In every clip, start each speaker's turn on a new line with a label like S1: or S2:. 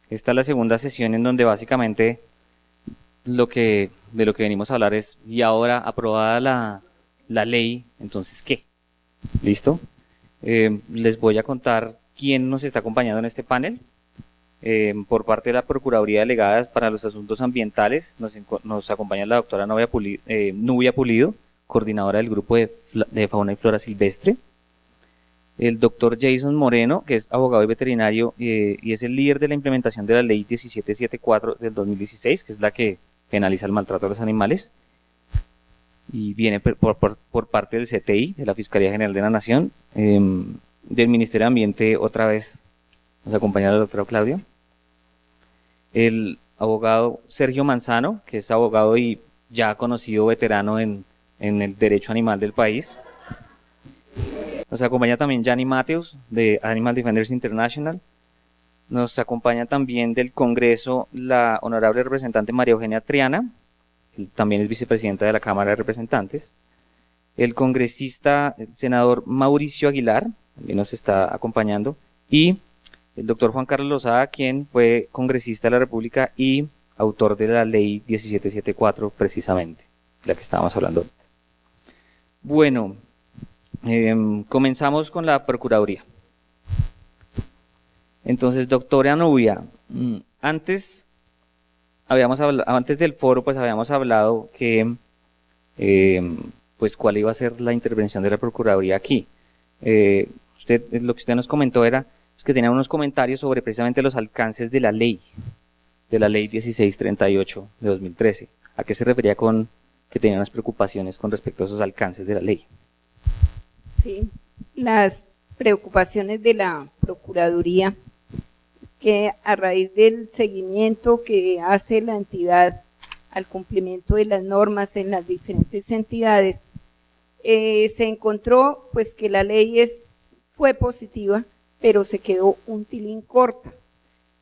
S1: Esta es la segunda sesión en donde básicamente de lo que venimos a hablar es, y ahora aprobada la ley, entonces ¿qué? ¿Listo? Les voy a contar quién nos está acompañando en este panel. Por parte de la Procuraduría Delegada para los Asuntos Ambientales nos acompaña la doctora Nubia Pulido, coordinadora del Grupo de Fauna y Flora Silvestre. El doctor Jason Moreno, que es abogado y veterinario y es el líder de la implementación de la ley 1774 del 2016, que es la que penaliza el maltrato a los animales, y viene por parte del CTI, de la Fiscalía General de la Nación, del Ministerio de Ambiente. Otra vez nos acompaña el doctor Claudio, el abogado Sergio Manzano, que es abogado y ya conocido veterano en el derecho animal del país. Nos acompaña también Yanni Matthews, de Animal Defenders International. Nos acompaña también del Congreso la honorable representante María Eugenia Triana, que también es vicepresidenta de la Cámara de Representantes. El congresista, el senador Mauricio Aguilar, también nos está acompañando. Y el doctor Juan Carlos Lozada, quien fue congresista de la República y autor de la ley 1774, precisamente, la que estábamos hablando ahorita. Bueno, comenzamos con la Procuraduría. Entonces, doctora Nubia, antes del foro, pues habíamos hablado que, pues, cuál iba a ser la intervención de la Procuraduría aquí. Lo que usted nos comentó era que tenía unos comentarios sobre precisamente los alcances de la ley 1638 de 2013. ¿A qué se refería con que tenía unas preocupaciones con respecto a esos alcances de la ley?
S2: Sí, las preocupaciones de la Procuraduría es que a raíz del seguimiento que hace la entidad al cumplimiento de las normas en las diferentes entidades, se encontró pues que la ley fue positiva, pero se quedó un tilín corta,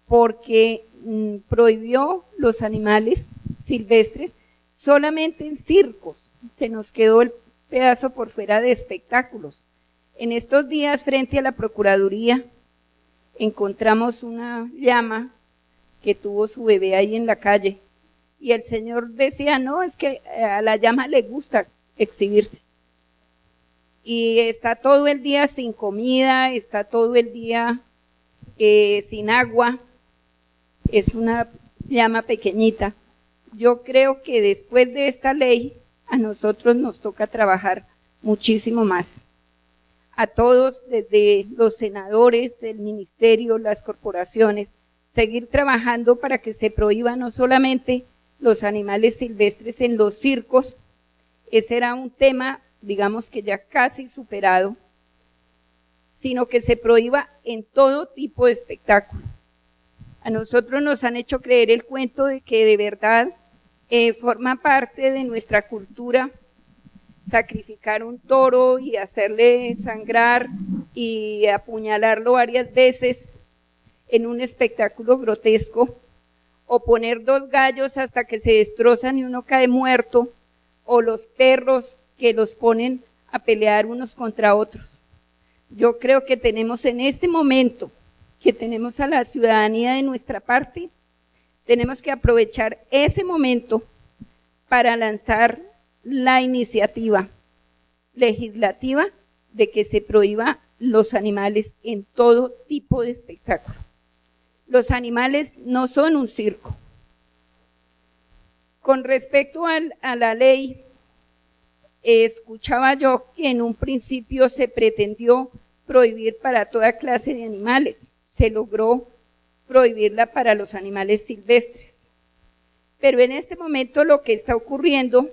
S2: porque prohibió los animales silvestres solamente en circos. Se nos quedó el pedazo por fuera de espectáculos. En estos días, frente a la Procuraduría, encontramos una llama que tuvo su bebé ahí en la calle, y el señor decía, no, es que a la llama le gusta exhibirse. Y está todo el día sin comida, está todo el día sin agua. Es una llama pequeñita. Yo creo que después de esta ley, a nosotros nos toca trabajar muchísimo más. A todos, desde los senadores, el ministerio, las corporaciones, seguir trabajando para que se prohíban no solamente los animales silvestres en los circos. Ese era un tema, digamos que ya casi superado, sino que se prohíba en todo tipo de espectáculo. A nosotros nos han hecho creer el cuento de que de verdad forma parte de nuestra cultura sacrificar un toro y hacerle sangrar y apuñalarlo varias veces en un espectáculo grotesco, o poner 2 gallos hasta que se destrozan y uno cae muerto, o los perros que los ponen a pelear unos contra otros. Yo creo que tenemos en este momento, que tenemos a la ciudadanía de nuestra parte, tenemos que aprovechar ese momento para lanzar la iniciativa legislativa de que se prohíba los animales en todo tipo de espectáculo. Los animales no son un circo. Con respecto a la ley, escuchaba yo que en un principio se pretendió prohibir para toda clase de animales. Se logró prohibirla para los animales silvestres. Pero en este momento lo que está ocurriendo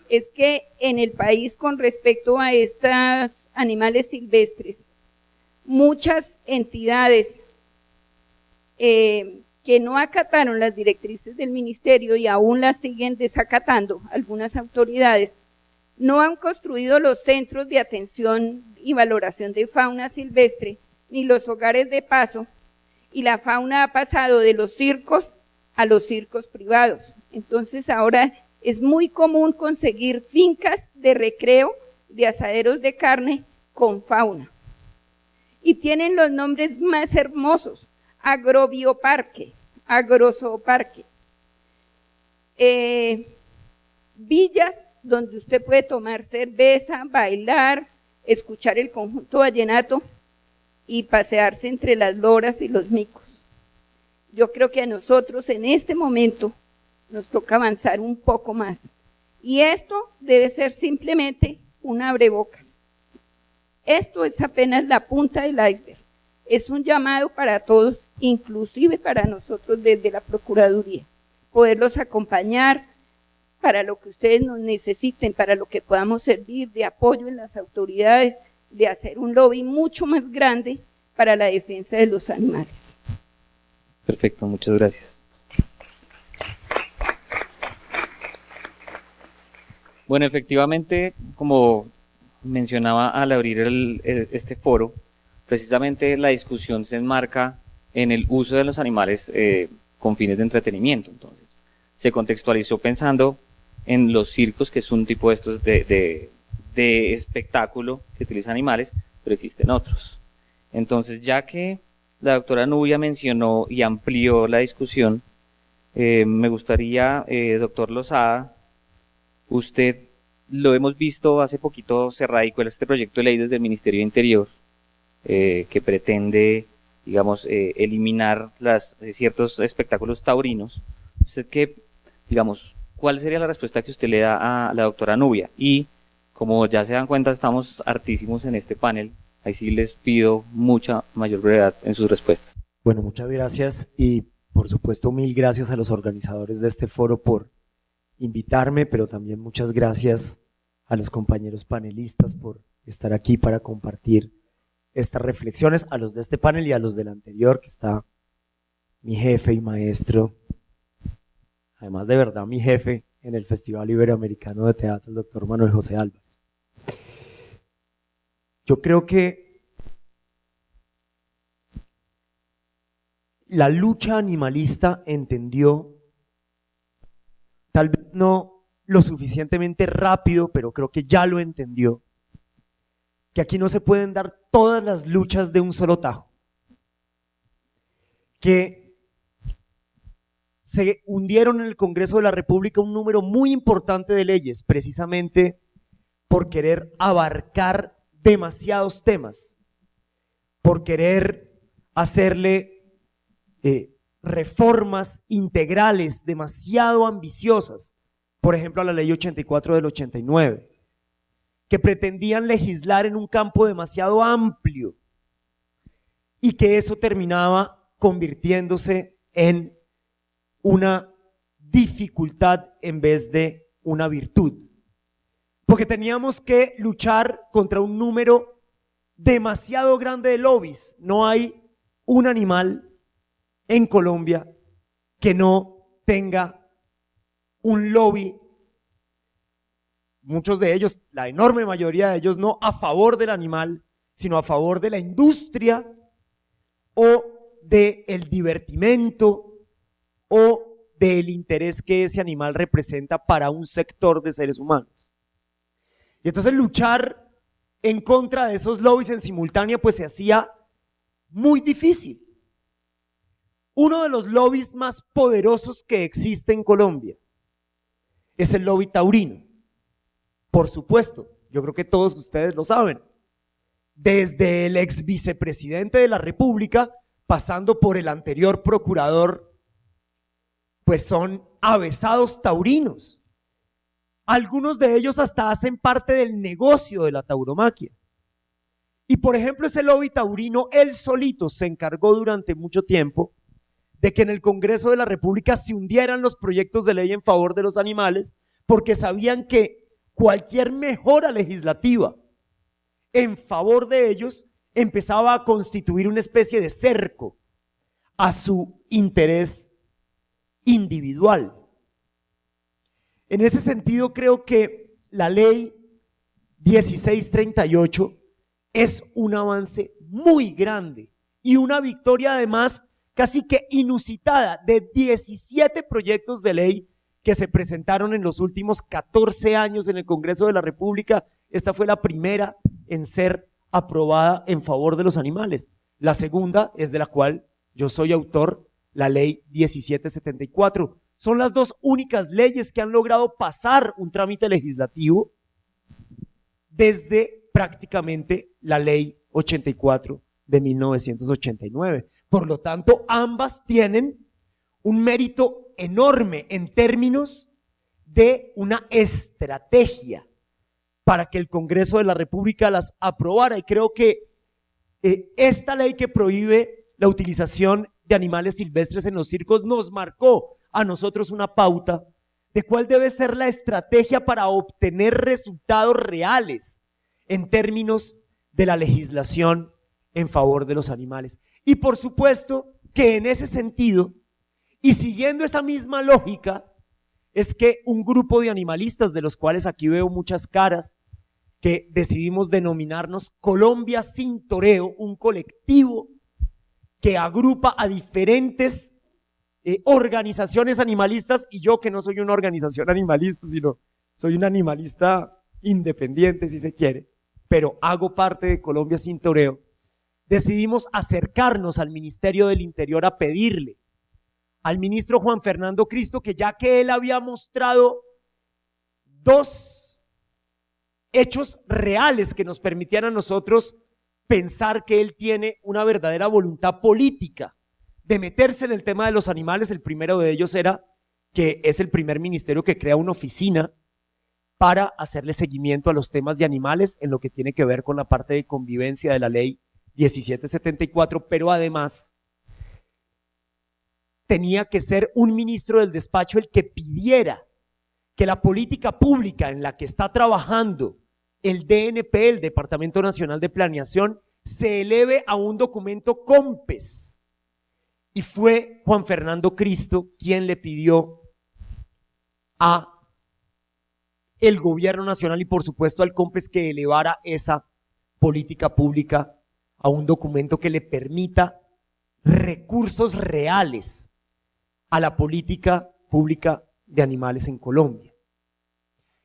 S2: es que en el país, con respecto a estos animales silvestres, muchas entidades que no acataron las directrices del ministerio y aún las siguen desacatando, algunas autoridades, no han construido los centros de atención y valoración de fauna silvestre, ni los hogares de paso, y la fauna ha pasado de los circos a los circos privados. Entonces ahora es muy común conseguir fincas de recreo, de asaderos de carne con fauna. Y tienen los nombres más hermosos. agrobioparque, agrozooparque. Villas donde usted puede tomar cerveza, bailar, escuchar el conjunto vallenato y pasearse entre las loras y los micos. Yo creo que a nosotros en este momento nos toca avanzar un poco más. Y esto debe ser simplemente un abrebocas. Esto es apenas la punta del iceberg. Es un llamado para todos, inclusive para nosotros desde la Procuraduría, poderlos acompañar para lo que ustedes nos necesiten, para lo que podamos servir de apoyo en las autoridades, de hacer un lobby mucho más grande para la defensa de los animales.
S1: Perfecto, muchas gracias. Bueno, efectivamente, como mencionaba al abrir este foro, precisamente la discusión se enmarca en el uso de los animales con fines de entretenimiento. Entonces, se contextualizó pensando en los circos, que es un tipo de estos de espectáculo que utiliza animales, pero existen otros. Entonces, ya que la doctora Nubia mencionó y amplió la discusión, me gustaría, doctor Lozada, usted lo hemos visto hace poquito, se radicó este proyecto de ley desde el Ministerio de Interior, que pretende, digamos, eliminar ciertos espectáculos taurinos. ¿Usted qué, digamos, cuál sería la respuesta que usted le da a la doctora Nubia? Y como ya se dan cuenta, estamos hartísimos en este panel, ahí sí les pido mucha mayor brevedad en sus respuestas.
S3: Bueno, muchas gracias y por supuesto mil gracias a los organizadores de este foro por invitarme, pero también muchas gracias a los compañeros panelistas por estar aquí para compartir estas reflexiones, a los de este panel y a los del anterior, que está mi jefe y maestro, además de verdad mi jefe en el Festival Iberoamericano de Teatro, el doctor Manuel José Álvarez. Yo creo que la lucha animalista entendió, tal vez no lo suficientemente rápido, pero creo que ya lo entendió, que aquí no se pueden dar todas las luchas de un solo tajo, que se hundieron en el Congreso de la República un número muy importante de leyes, precisamente por querer abarcar demasiados temas, por querer hacerle reformas integrales demasiado ambiciosas, por ejemplo a la ley 84 del 89, que pretendían legislar en un campo demasiado amplio y que eso terminaba convirtiéndose en una dificultad en vez de una virtud, porque teníamos que luchar contra un número demasiado grande de lobbies. No hay un animal en Colombia que no tenga un lobby, muchos de ellos, la enorme mayoría de ellos, no a favor del animal, sino a favor de la industria o del divertimento o del interés que ese animal representa para un sector de seres humanos. Y entonces luchar en contra de esos lobbies en simultánea pues se hacía muy difícil. Uno de los lobbies más poderosos que existe en Colombia es el lobby taurino. Por supuesto, yo creo que todos ustedes lo saben. Desde el ex vicepresidente de la República, pasando por el anterior procurador, pues son avesados taurinos. Algunos de ellos hasta hacen parte del negocio de la tauromaquia. Y por ejemplo, ese lobby taurino, él solito se encargó durante mucho tiempo de que en el Congreso de la República se hundieran los proyectos de ley en favor de los animales, porque sabían que cualquier mejora legislativa en favor de ellos empezaba a constituir una especie de cerco a su interés individual. En ese sentido, creo que la ley 1638 es un avance muy grande y una victoria además casi que inusitada de 17 proyectos de ley que se presentaron en los últimos 14 años en el Congreso de la República. Esta fue la primera en ser aprobada en favor de los animales. La segunda es de la cual yo soy autor, la ley 1774. Son las dos únicas leyes que han logrado pasar un trámite legislativo desde prácticamente la ley 84 de 1989. Por lo tanto, ambas tienen un mérito enorme en términos de una estrategia para que el Congreso de la República las aprobara. Y creo que esta ley que prohíbe la utilización de animales silvestres en los circos nos marcó a nosotros una pauta de cuál debe ser la estrategia para obtener resultados reales en términos de la legislación en favor de los animales. Y por supuesto que en ese sentido, y siguiendo esa misma lógica, es que un grupo de animalistas, de los cuales aquí veo muchas caras, que decidimos denominarnos Colombia Sin Toreo, un colectivo que agrupa a diferentes organizaciones animalistas, y yo que no soy una organización animalista, sino soy un animalista independiente si se quiere, pero hago parte de Colombia Sin Toreo, decidimos acercarnos al Ministerio del Interior a pedirle al ministro Juan Fernando Cristo que, ya que él había mostrado dos hechos reales que nos permitían a nosotros pensar que él tiene una verdadera voluntad política de meterse en el tema de los animales. El primero de ellos era que es el primer ministerio que crea una oficina para hacerle seguimiento a los temas de animales en lo que tiene que ver con la parte de convivencia de la ley 1774, pero además tenía que ser un ministro del despacho el que pidiera que la política pública en la que está trabajando el DNP, el Departamento Nacional de Planeación, se eleve a un documento COMPES. Y fue Juan Fernando Cristo quien le pidió a el gobierno nacional y por supuesto al COMPES que elevara esa política pública a un documento que le permita recursos reales a la política pública de animales en Colombia.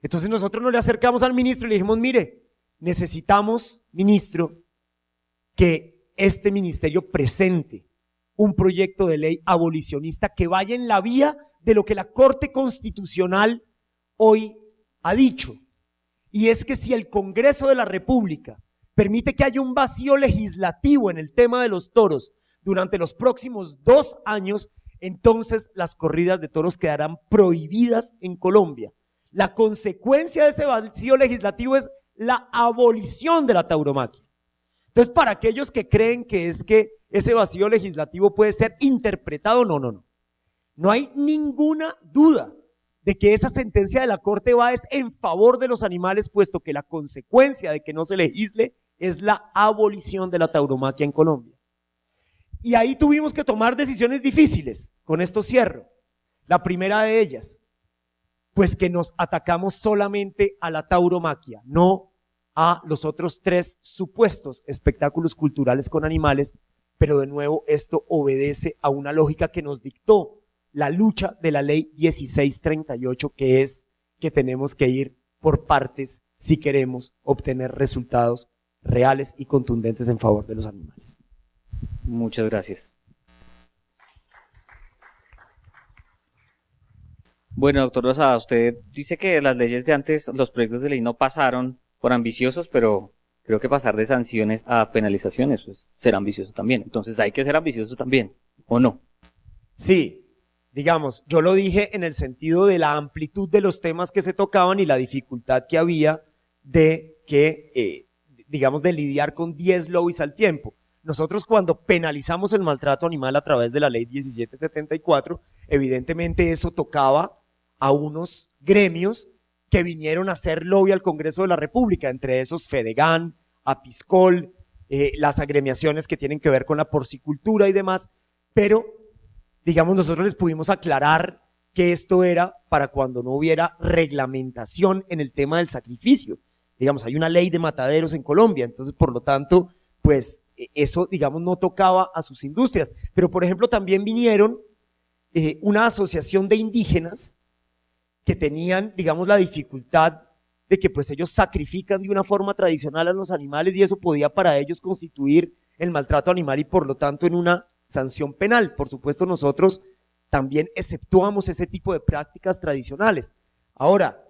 S3: Entonces nosotros nos le acercamos al ministro y le dijimos: mire, necesitamos, ministro, que este ministerio presente un proyecto de ley abolicionista que vaya en la vía de lo que la Corte Constitucional hoy ha dicho. Y es que si el Congreso de la República permite que haya un vacío legislativo en el tema de los toros durante los próximos 2 años, entonces las corridas de toros quedarán prohibidas en Colombia. La consecuencia de ese vacío legislativo es la abolición de la tauromaquia. Entonces, para aquellos que creen que es que ese vacío legislativo puede ser interpretado, no. No hay ninguna duda de que esa sentencia de la Corte va en favor de los animales, puesto que la consecuencia de que no se legisle es la abolición de la tauromaquia en Colombia. Y ahí tuvimos que tomar decisiones difíciles. Con esto cierro. La primera de ellas, pues que nos atacamos solamente a la tauromaquia, no a los otros 3 supuestos espectáculos culturales con animales, pero de nuevo esto obedece a una lógica que nos dictó la lucha de la ley 1638, que es que tenemos que ir por partes si queremos obtener resultados reales y contundentes en favor de los animales.
S1: Muchas gracias. Bueno, doctor Lozada, usted dice que las leyes de antes, los proyectos de ley no pasaron por ambiciosos, pero creo que pasar de sanciones a penalización, eso es ser ambicioso también. Entonces hay que ser ambicioso también, ¿o no? Sí, digamos, yo lo dije en el sentido de la amplitud de los temas que se tocaban y la dificultad que había de que, digamos, de lidiar con 10 lobbies al tiempo. Nosotros, cuando penalizamos el maltrato animal a través de la ley 1774, evidentemente eso tocaba a unos gremios que vinieron a hacer lobby al Congreso de la República, entre esos Fedegan, Apiscol, las agremiaciones que tienen que ver con la porcicultura y demás, pero digamos nosotros les pudimos aclarar que esto era para cuando no hubiera reglamentación en el tema del sacrificio. Digamos, hay una ley de mataderos en Colombia, entonces por lo tanto, pues eso, digamos, no tocaba a sus industrias. Pero por ejemplo también vinieron una asociación de indígenas que tenían, digamos, la dificultad de que pues ellos sacrifican de una forma tradicional a los animales y eso podía para ellos constituir el maltrato animal y por lo tanto en una
S3: sanción penal. Por supuesto, nosotros también exceptuamos ese tipo de prácticas tradicionales. Ahora,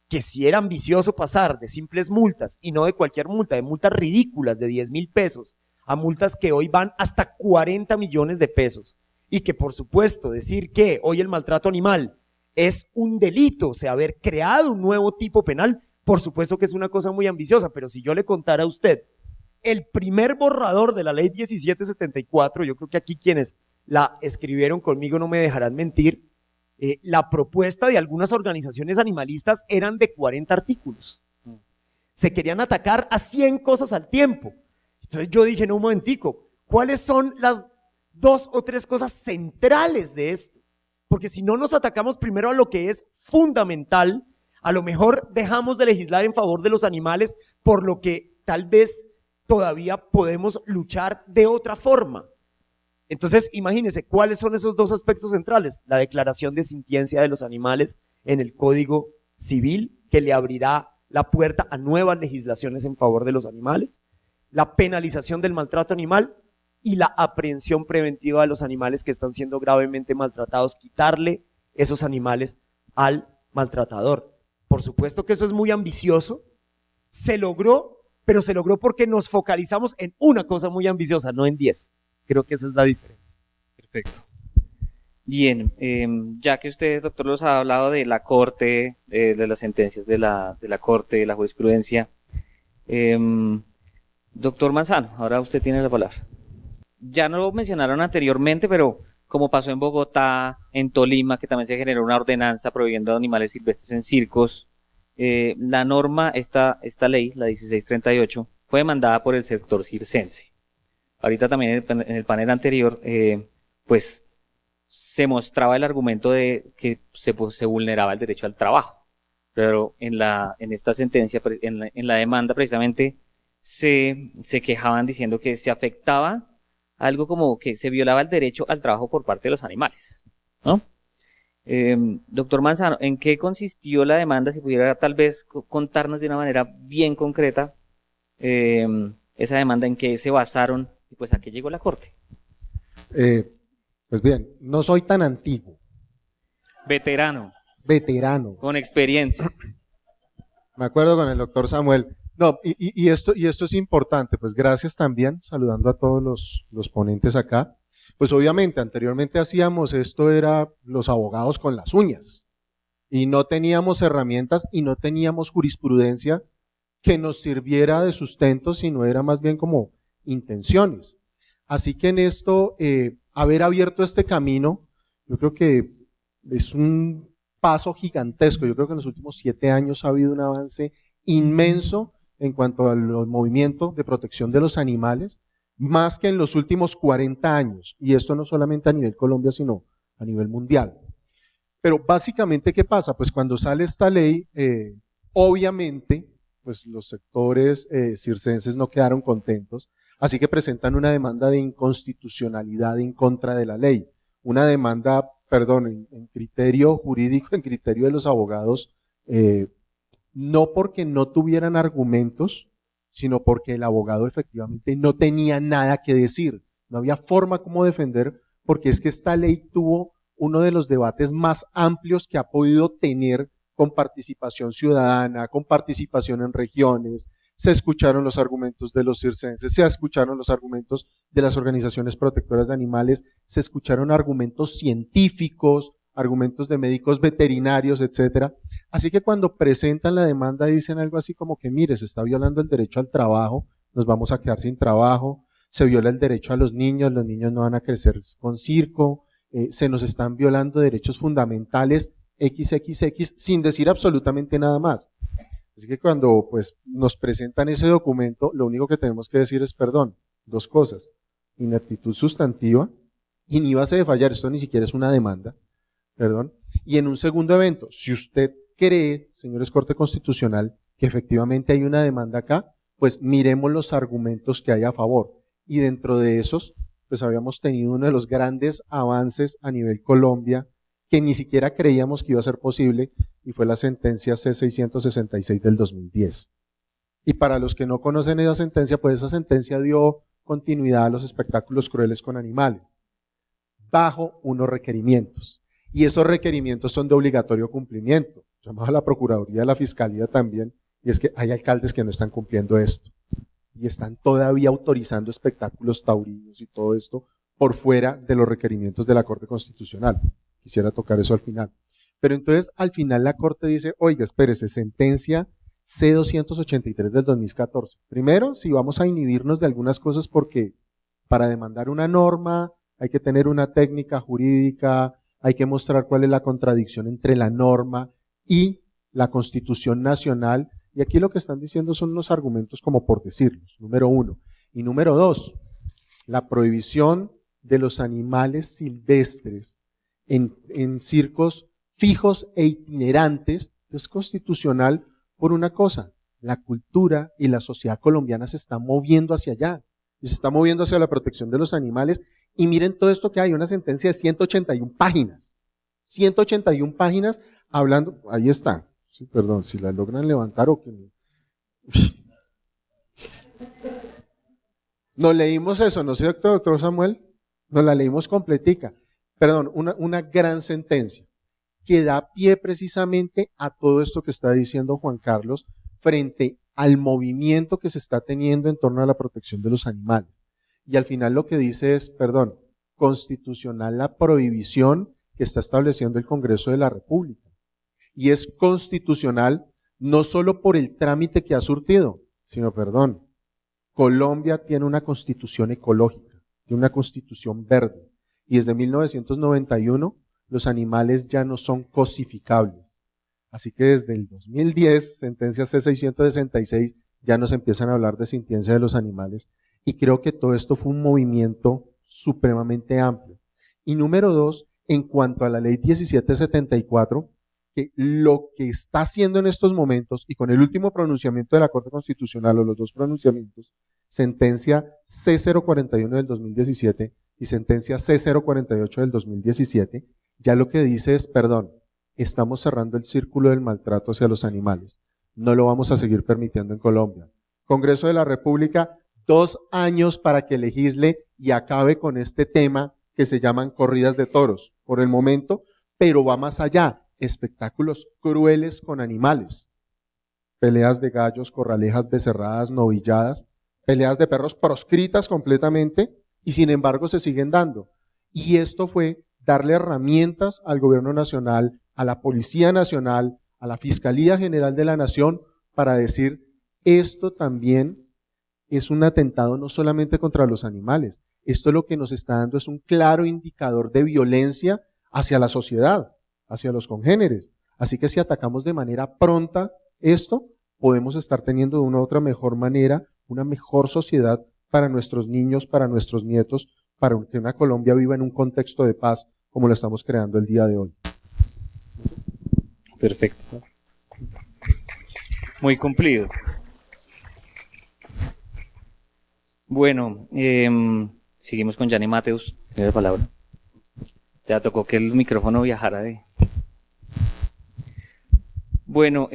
S3: que si era ambicioso pasar de simples multas, y no de cualquier multa, de multas ridículas de 10.000 pesos, a multas que hoy van hasta 40 millones de pesos, y que por supuesto decir que hoy el maltrato animal es un delito, o sea, haber creado un nuevo tipo penal, por supuesto que es una cosa muy ambiciosa, pero si yo le contara a usted el primer borrador de la ley 1774, yo creo que aquí quienes la escribieron conmigo no me dejarán mentir, la propuesta de algunas organizaciones animalistas eran de 40 artículos. Se querían atacar a 100 cosas al tiempo. Entonces yo dije, no, un momentico, ¿cuáles son las 2 o 3 cosas centrales de esto? Porque si no nos atacamos primero a lo que es fundamental, a lo mejor dejamos de legislar en favor de los animales por lo que tal vez todavía podemos luchar de otra forma. Entonces, imagínense, ¿cuáles son esos 2 aspectos centrales? La declaración de sintiencia de los animales en el Código Civil, que le abrirá la puerta a nuevas legislaciones en favor de los animales, la penalización del maltrato animal y la aprehensión preventiva de los animales que están siendo gravemente maltratados, quitarle esos animales al maltratador. Por supuesto que eso es muy ambicioso, se logró, pero se logró porque nos focalizamos en una cosa muy ambiciosa, no en 10. Creo que esa es la diferencia.
S1: Perfecto. Bien, ya que usted, doctor, nos ha hablado de la Corte, de las sentencias de la Corte, de la jurisprudencia, doctor Manzano, ahora usted tiene la palabra. Ya no lo mencionaron anteriormente, pero como pasó en Bogotá, en Tolima, que también se generó una ordenanza prohibiendo animales silvestres en circos, la norma, esta ley, la 1638, fue demandada por el sector circense. Ahorita también en el panel anterior, pues se mostraba el argumento de que se vulneraba el derecho al trabajo, pero en esta sentencia, en la demanda precisamente, se quejaban diciendo que se afectaba algo como que se violaba el derecho al trabajo por parte de los animales, ¿no? Doctor Manzano, ¿en qué consistió la demanda? Si pudiera tal vez contarnos de una manera bien concreta esa demanda, en qué se basaron y pues a qué llegó la Corte.
S4: Pues bien, no soy tan antiguo.
S1: Veterano.
S4: Con
S1: experiencia.
S4: Me acuerdo con el doctor Samuel. No, y esto es importante, pues gracias también, saludando a todos los ponentes acá. Pues obviamente, anteriormente hacíamos esto, era los abogados con las uñas, y no teníamos herramientas y no teníamos jurisprudencia que nos sirviera de sustento, sino era más bien como intenciones. Así que en esto, haber abierto este camino, yo creo que es un paso gigantesco. Yo creo que en los últimos 7 años ha habido un avance inmenso en cuanto al movimiento de protección de los animales, más que en los últimos 40 años, y esto no solamente a nivel Colombia, sino a nivel mundial. Pero básicamente, ¿qué pasa? Pues cuando sale esta ley, obviamente, pues los sectores circenses no quedaron contentos, así que presentan una demanda de inconstitucionalidad en contra de la ley, una demanda, perdón, en criterio jurídico, en criterio de los abogados, no porque no tuvieran argumentos, sino porque el abogado efectivamente no tenía nada que decir, no había forma como defender, porque es que esta ley tuvo uno de los debates más amplios que ha podido tener, con participación ciudadana, con participación en regiones. Se escucharon los argumentos de los circenses, se escucharon los argumentos de las organizaciones protectoras de animales, se escucharon argumentos científicos, argumentos de médicos veterinarios, etcétera. Así que cuando presentan la demanda dicen algo así como que, mire, se está violando el derecho al trabajo, nos vamos a quedar sin trabajo, se viola el derecho a los niños no van a crecer con circo, se nos están violando derechos fundamentales XXX, sin decir absolutamente nada más. Así que cuando pues nos presentan ese documento, lo único que tenemos que decir es perdón, 2 cosas: ineptitud sustantiva, y ni base de fallar, esto ni siquiera es una demanda, perdón. Y en un segundo evento, si usted cree, señores Corte Constitucional, que efectivamente hay una demanda acá, pues miremos los argumentos que hay a favor. Y dentro de esos, pues habíamos tenido uno de los grandes avances a nivel Colombia, que ni siquiera creíamos que iba a ser posible, y fue la sentencia C666 del 2010. Y para los que no conocen esa sentencia, pues esa sentencia dio continuidad a los espectáculos crueles con animales, bajo unos requerimientos. Y esos requerimientos son de obligatorio cumplimiento. Llamamos a la Procuraduría, a la Fiscalía también, y es que hay alcaldes que no están cumpliendo esto. Y están todavía autorizando espectáculos taurinos y todo esto por fuera de los requerimientos de la Corte Constitucional. Quisiera tocar eso al final. Pero entonces, al final la Corte dice, oiga, espérese, sentencia C-283 del 2014. Primero, si vamos a inhibirnos de algunas cosas porque para demandar una norma hay que tener una técnica jurídica, hay que mostrar cuál es la contradicción entre la norma y la Constitución Nacional. Y aquí lo que están diciendo son unos argumentos como por decirlos, número uno. Y número dos, la prohibición de los animales silvestres en circos fijos e itinerantes es constitucional por una cosa: la cultura y la sociedad colombiana se está moviendo hacia allá, y se está moviendo hacia la protección de los animales. Y miren todo esto que hay, una sentencia de 181 páginas, 181 páginas hablando, ahí está, sí, perdón, si la logran levantar o que no. Nos leímos eso, ¿no es cierto, doctor Samuel? Nos la leímos completica. Perdón, una gran sentencia que da pie precisamente a todo esto que está diciendo Juan Carlos frente al movimiento que se está teniendo en torno a la protección de los animales. Y al final lo que dice es, perdón, constitucional la prohibición que está estableciendo el Congreso de la República. Y es constitucional no solo por el trámite que ha surtido, sino, perdón, Colombia tiene una constitución ecológica, tiene una constitución verde, y desde 1991 los animales ya no son cosificables. Así que desde el 2010, sentencia C-666, ya nos empiezan a hablar de sintiencia de los animales, y creo que todo esto fue un movimiento supremamente amplio. Y número dos, en cuanto a la ley 1774, que lo que está haciendo en estos momentos, y con el último pronunciamiento de la Corte Constitucional, o los dos pronunciamientos, sentencia C-041 del 2017 y sentencia C-048 del 2017, ya lo que dice es, perdón, estamos cerrando el círculo del maltrato hacia los animales. No lo vamos a seguir permitiendo en Colombia. Congreso de la República, 2 años para que legisle y acabe con este tema que se llaman corridas de toros, por el momento, pero va más allá, espectáculos crueles con animales, peleas de gallos, corralejas, becerradas, novilladas, peleas de perros proscritas completamente, y sin embargo se siguen dando. Y esto fue darle herramientas al gobierno nacional, a la Policía Nacional, a la Fiscalía General de la Nación, para decir, esto también es un atentado no solamente contra los animales, esto lo que nos está dando es un claro indicador de violencia hacia la sociedad, hacia los congéneres. Así que si atacamos de manera pronta esto, podemos estar teniendo de una u otra mejor manera una mejor sociedad para nuestros niños, para nuestros nietos, para que una Colombia viva en un contexto de paz como lo estamos creando el día de hoy.
S1: Perfecto. Muy cumplido. Bueno, seguimos con Yanni Mateus. Tiene la palabra. Ya tocó que el micrófono viajara de... Bueno,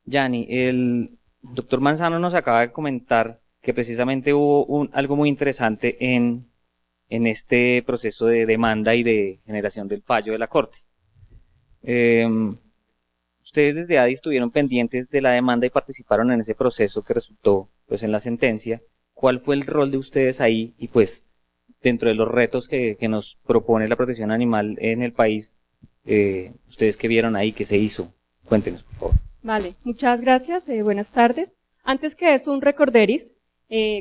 S1: Yanni, el doctor Manzano nos acaba de comentar que precisamente hubo algo muy interesante en este proceso de demanda y de generación del fallo de la Corte. Ustedes desde ADI estuvieron pendientes de la demanda y participaron en ese proceso que resultó pues en la sentencia. ¿Cuál fue el rol de ustedes ahí? Y pues dentro de los retos que nos propone la protección animal en el país, ustedes qué vieron ahí, qué se hizo, cuéntenos por favor.
S5: Vale, muchas gracias, buenas tardes. Antes que eso, un recorderis,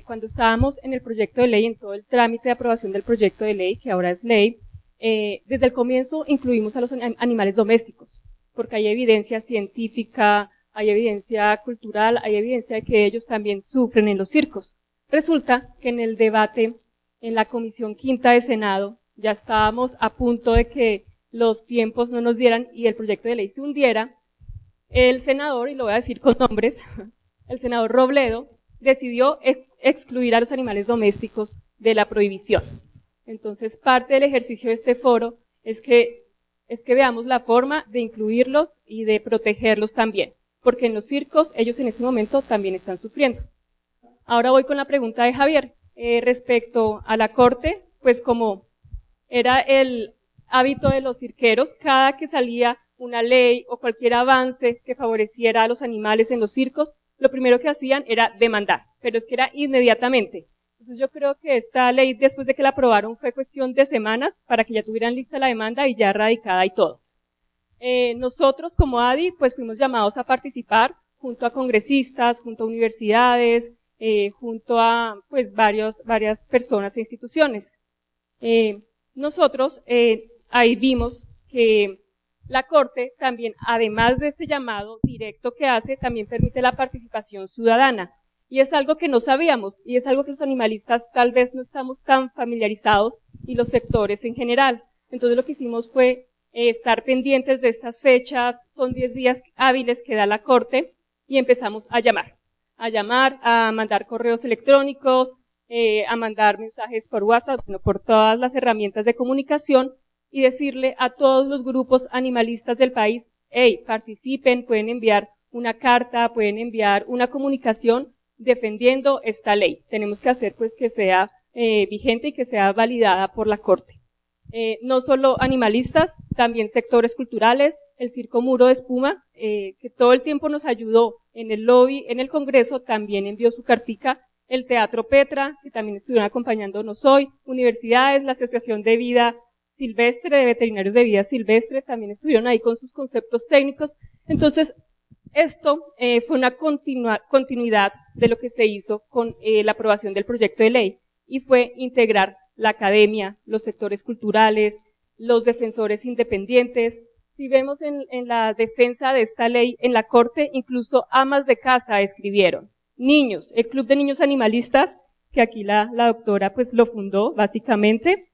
S5: cuando estábamos en el proyecto de ley, en todo el trámite de aprobación del proyecto de ley, que ahora es ley, desde el comienzo incluimos a los animales domésticos, porque hay evidencia científica, hay evidencia cultural, hay evidencia de que ellos también sufren en los circos. Resulta que en el debate en la Comisión Quinta de Senado ya estábamos a punto de que los tiempos no nos dieran y el proyecto de ley se hundiera. El senador, y lo voy a decir con nombres, el senador Robledo, decidió excluir a los animales domésticos de la prohibición. Entonces, parte del ejercicio de este foro es que veamos la forma de incluirlos y de protegerlos también, porque en los circos ellos en este momento también están sufriendo. Ahora voy con la pregunta de Javier. Respecto a la corte, pues como era el hábito de los cirqueros, cada que salía una ley o cualquier avance que favoreciera a los animales en los circos, lo primero que hacían era demandar, pero es que era inmediatamente. Entonces yo creo que esta ley, después de que la aprobaron, fue cuestión de semanas para que ya tuvieran lista la demanda y ya radicada y todo. Nosotros como ADI, pues fuimos llamados a participar junto a congresistas, junto a universidades, junto a pues varias personas e instituciones. Nosotros ahí vimos que la Corte también, además de este llamado directo que hace, también permite la participación ciudadana. Y es algo que no sabíamos, y es algo que los animalistas tal vez no estamos tan familiarizados, y los sectores en general. Entonces lo que hicimos fue estar pendientes de estas fechas, son 10 días hábiles que da la Corte, y empezamos a llamar, a mandar correos electrónicos, a mandar mensajes por WhatsApp, bueno, por todas las herramientas de comunicación, y decirle a todos los grupos animalistas del país, hey, participen, pueden enviar una carta, pueden enviar una comunicación defendiendo esta ley. Tenemos que hacer pues que sea vigente y que sea validada por la Corte. No solo animalistas, también sectores culturales, el Circo Muro de Espuma, que todo el tiempo nos ayudó en el lobby, en el Congreso, también envió su cartica, el Teatro Petra, que también estuvieron acompañándonos hoy, universidades, la Asociación de Vida Silvestre, de Veterinarios de Vida Silvestre, también estuvieron ahí con sus conceptos técnicos. Entonces, esto fue una continuidad de lo que se hizo con la aprobación del proyecto de ley, y fue integrar la academia, los sectores culturales, los defensores independientes. Si vemos en la defensa de esta ley en la Corte, incluso amas de casa escribieron. Niños, el Club de Niños Animalistas, que aquí la doctora pues lo fundó básicamente,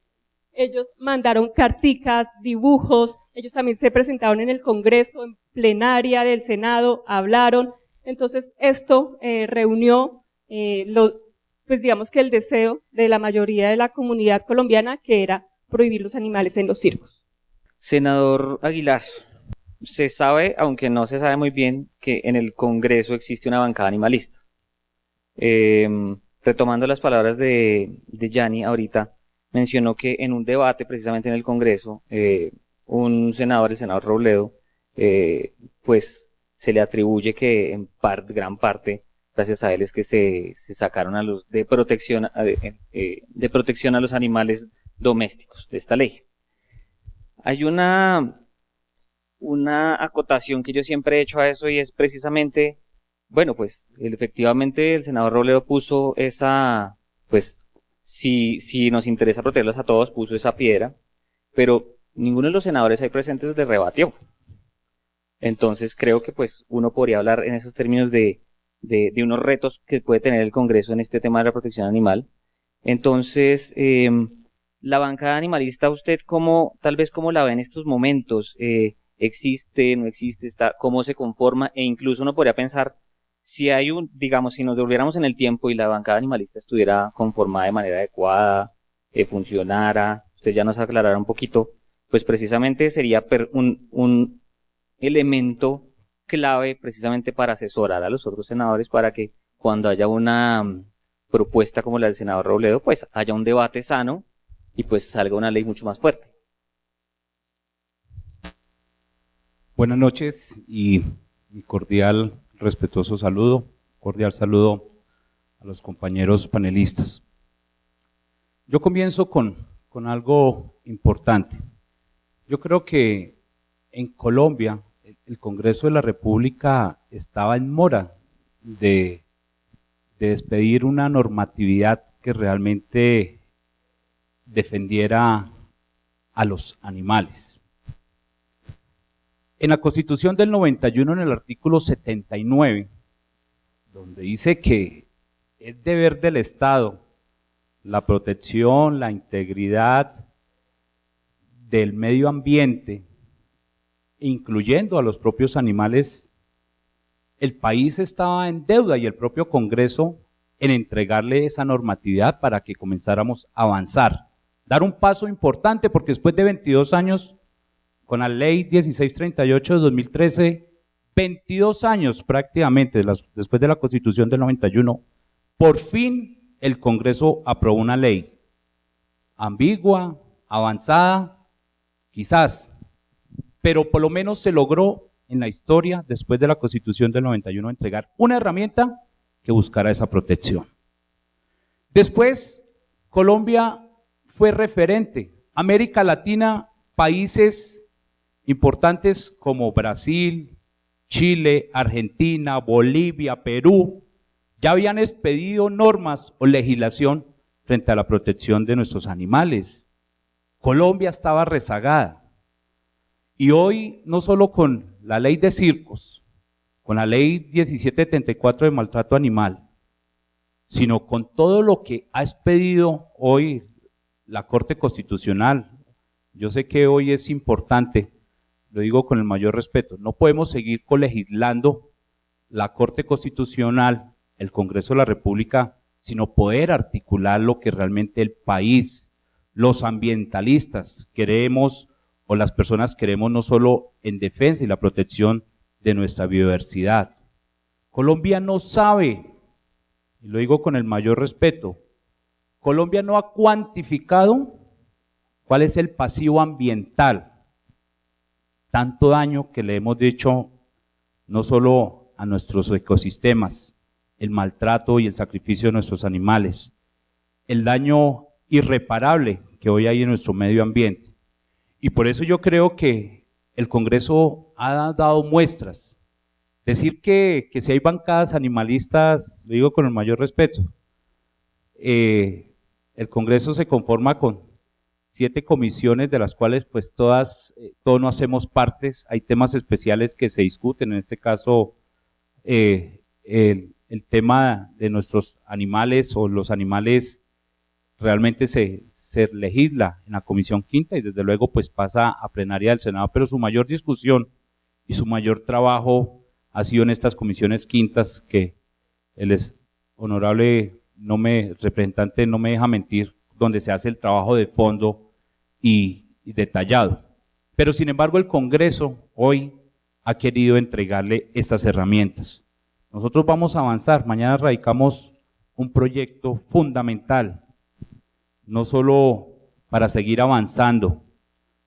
S5: ellos mandaron carticas, dibujos, ellos también se presentaron en el Congreso, en plenaria del Senado, hablaron. Entonces esto reunió pues digamos que el deseo de la mayoría de la comunidad colombiana, que era prohibir los animales en los circos.
S1: Senador Aguilar, se sabe, aunque no se sabe muy bien, que en el Congreso existe una bancada animalista. Retomando las palabras de Yanni ahorita, mencionó que en un debate precisamente en el Congreso, un senador, el senador Robledo, pues se le atribuye que en gran parte, gracias a él, es que se sacaron a los de protección a los animales domésticos de esta ley. Hay una acotación que yo siempre he hecho a eso, y es precisamente, bueno, pues efectivamente el senador Robledo puso esa, pues si nos interesa protegerlos a todos, puso esa piedra, pero ninguno de los senadores ahí presentes le rebatió. Entonces creo que pues uno podría hablar en esos términos de unos retos que puede tener el Congreso en este tema de la protección animal. Entonces, la bancada animalista, ¿usted tal vez cómo la ve en estos momentos? ¿Existe, no existe, cómo se conforma? E incluso uno podría pensar, si nos devolviéramos en el tiempo y la bancada animalista estuviera conformada de manera adecuada, funcionara, usted ya nos aclarará un poquito, pues precisamente sería un elemento clave precisamente para asesorar a los otros senadores, para que cuando haya una propuesta como la del senador Robledo, pues haya un debate sano y pues salga una ley mucho más fuerte.
S6: Buenas noches y mi cordial, respetuoso saludo, cordial saludo a los compañeros panelistas. Yo comienzo con algo importante. Yo creo que en Colombia el Congreso de la República estaba en mora de expedir una normatividad que realmente defendiera a los animales. En la Constitución del 91, en el artículo 79, donde dice que es deber del Estado la protección, la integridad del medio ambiente, incluyendo a los propios animales, el país estaba en deuda y el propio Congreso en entregarle esa normatividad para que comenzáramos a avanzar, dar un paso importante, porque después de 22 años, con la ley 1638 de 2013, 22 años prácticamente después de la Constitución del 91, Por fin el Congreso aprobó una ley ambigua, avanzada, quizás, pero por lo menos se logró en la historia, después de la Constitución del 91, entregar una herramienta que buscara esa protección. Después, Colombia fue referente. América Latina, países importantes como Brasil, Chile, Argentina, Bolivia, Perú, ya habían expedido normas o legislación frente a la protección de nuestros animales. Colombia estaba rezagada. Y hoy, no solo con la ley de circos, con la ley 1774 de maltrato animal, sino con todo lo que ha expedido hoy la Corte Constitucional. Yo sé que hoy es importante, lo digo con el mayor respeto, no podemos seguir colegislando la Corte Constitucional, el Congreso de la República, sino poder articular lo que realmente el país, los ambientalistas queremos, o las personas queremos, no solo en defensa y la protección de nuestra biodiversidad. Colombia no sabe, y lo digo con el mayor respeto, Colombia no ha cuantificado cuál es el pasivo ambiental, tanto daño que le hemos hecho no solo a nuestros ecosistemas, el maltrato y el sacrificio de nuestros animales, el daño irreparable que hoy hay en nuestro medio ambiente. Y por eso yo creo que el Congreso ha dado muestras. Decir que si hay bancadas animalistas, lo digo con el mayor respeto, el Congreso se conforma con 7 comisiones, de las cuales pues todos no hacemos partes. Hay temas especiales que se discuten, en este caso el tema de nuestros animales o los animales realmente se legisla en la Comisión Quinta y desde luego pues pasa a plenaria del Senado, pero su mayor discusión y su mayor trabajo ha sido en estas comisiones quintas, que el honorable representante no me deja mentir, donde se hace el trabajo de fondo y detallado. Pero sin embargo el Congreso hoy ha querido entregarle estas herramientas. Nosotros vamos a avanzar, mañana radicamos un proyecto fundamental, no solo para seguir avanzando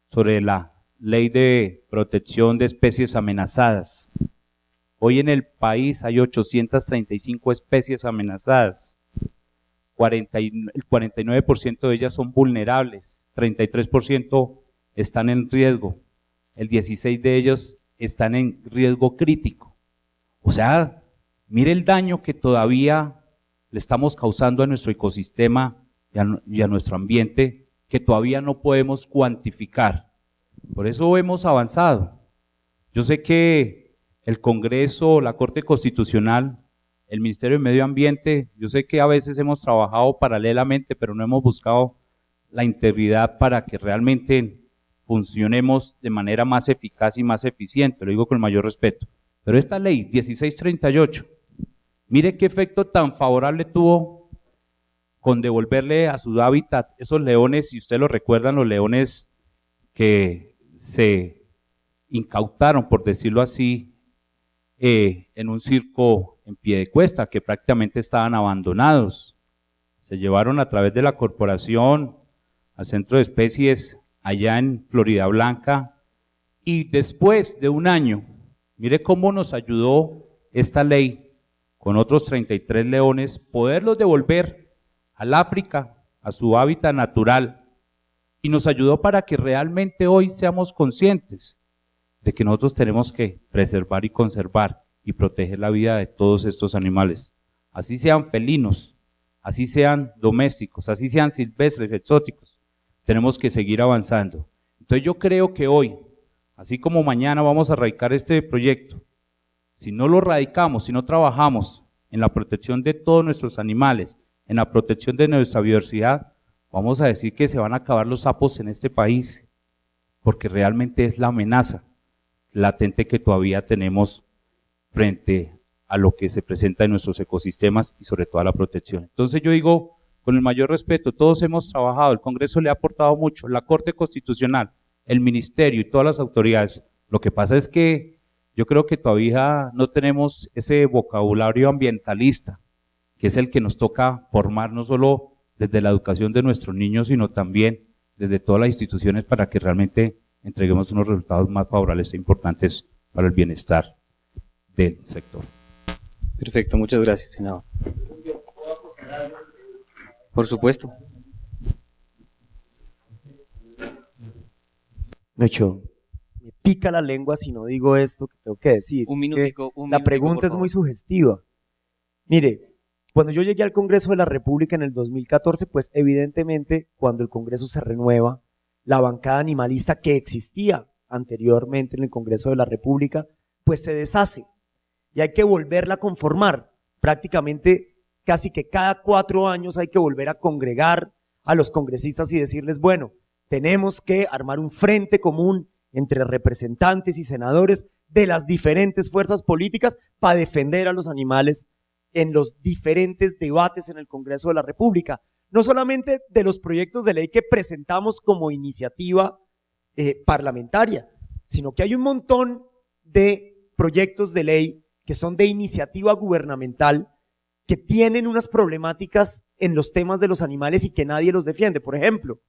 S6: sobre la ley de protección de especies amenazadas. Hoy en el país hay 835 especies amenazadas, el 49% de ellas son vulnerables, 33% están en riesgo, el 16% de ellos están en riesgo crítico. O sea, mire el daño que todavía le estamos causando a nuestro ecosistema y a nuestro ambiente, que todavía no podemos cuantificar. Por eso hemos avanzado. Yo sé que el Congreso, la Corte Constitucional, el Ministerio de Medio Ambiente, yo sé que a veces hemos trabajado paralelamente, pero no hemos buscado la integridad para que realmente funcionemos de manera más eficaz y más eficiente, lo digo con el mayor respeto. Pero esta ley 1638, mire qué efecto tan favorable tuvo con devolverle a su hábitat esos leones, si ustedes lo recuerdan, los leones que se incautaron, por decirlo así, en un circo en Piedecuesta, que prácticamente estaban abandonados. Se llevaron a través de la corporación al centro de especies allá en Florida Blanca, y después de un año, mire cómo nos ayudó esta ley con otros 33 leones, poderlos devolver al África, a su hábitat natural, y nos ayudó para que realmente hoy seamos conscientes de que nosotros tenemos que preservar y conservar y proteger la vida de todos estos animales, así sean felinos, así sean domésticos, así sean silvestres, exóticos, tenemos que seguir avanzando. Entonces yo creo que hoy, así como mañana vamos a radicar este proyecto, si no lo radicamos, si no trabajamos en la protección de todos nuestros animales, en la protección de nuestra biodiversidad, vamos a decir que se van a acabar los sapos en este país, porque realmente es la amenaza latente que todavía tenemos frente a lo que se presenta en nuestros ecosistemas y sobre todo a la protección. Entonces yo digo, con el mayor respeto, todos hemos trabajado, el Congreso le ha aportado mucho, la Corte Constitucional, el Ministerio y todas las autoridades. Lo que pasa es que yo creo que todavía no tenemos ese vocabulario ambientalista, que es el que nos toca formar no solo desde la educación de nuestros niños, sino también desde todas las instituciones para que realmente entreguemos unos resultados más favorables e importantes para el bienestar del sector.
S1: Perfecto, muchas gracias, senador. Por supuesto.
S3: Nacho, me pica la lengua si no digo esto que tengo que decir.
S1: Un
S3: Es que
S1: minutico,
S3: la pregunta es muy sugestiva. Mire, cuando yo llegué al Congreso de la República en el 2014, pues evidentemente cuando el Congreso se renueva, la bancada animalista que existía anteriormente en el Congreso de la República, pues se deshace y hay que volverla a conformar. Prácticamente casi que cada 4 años hay que volver a congregar a los congresistas y decirles, bueno, tenemos que armar un frente común entre representantes y senadores de las diferentes fuerzas políticas para defender a los animales en los diferentes debates en el Congreso de la República. No solamente de los proyectos de ley que presentamos como iniciativa parlamentaria, sino que hay un montón de proyectos de ley que son de iniciativa gubernamental que tienen unas problemáticas en los temas de los animales y que nadie los defiende. Por ejemplo,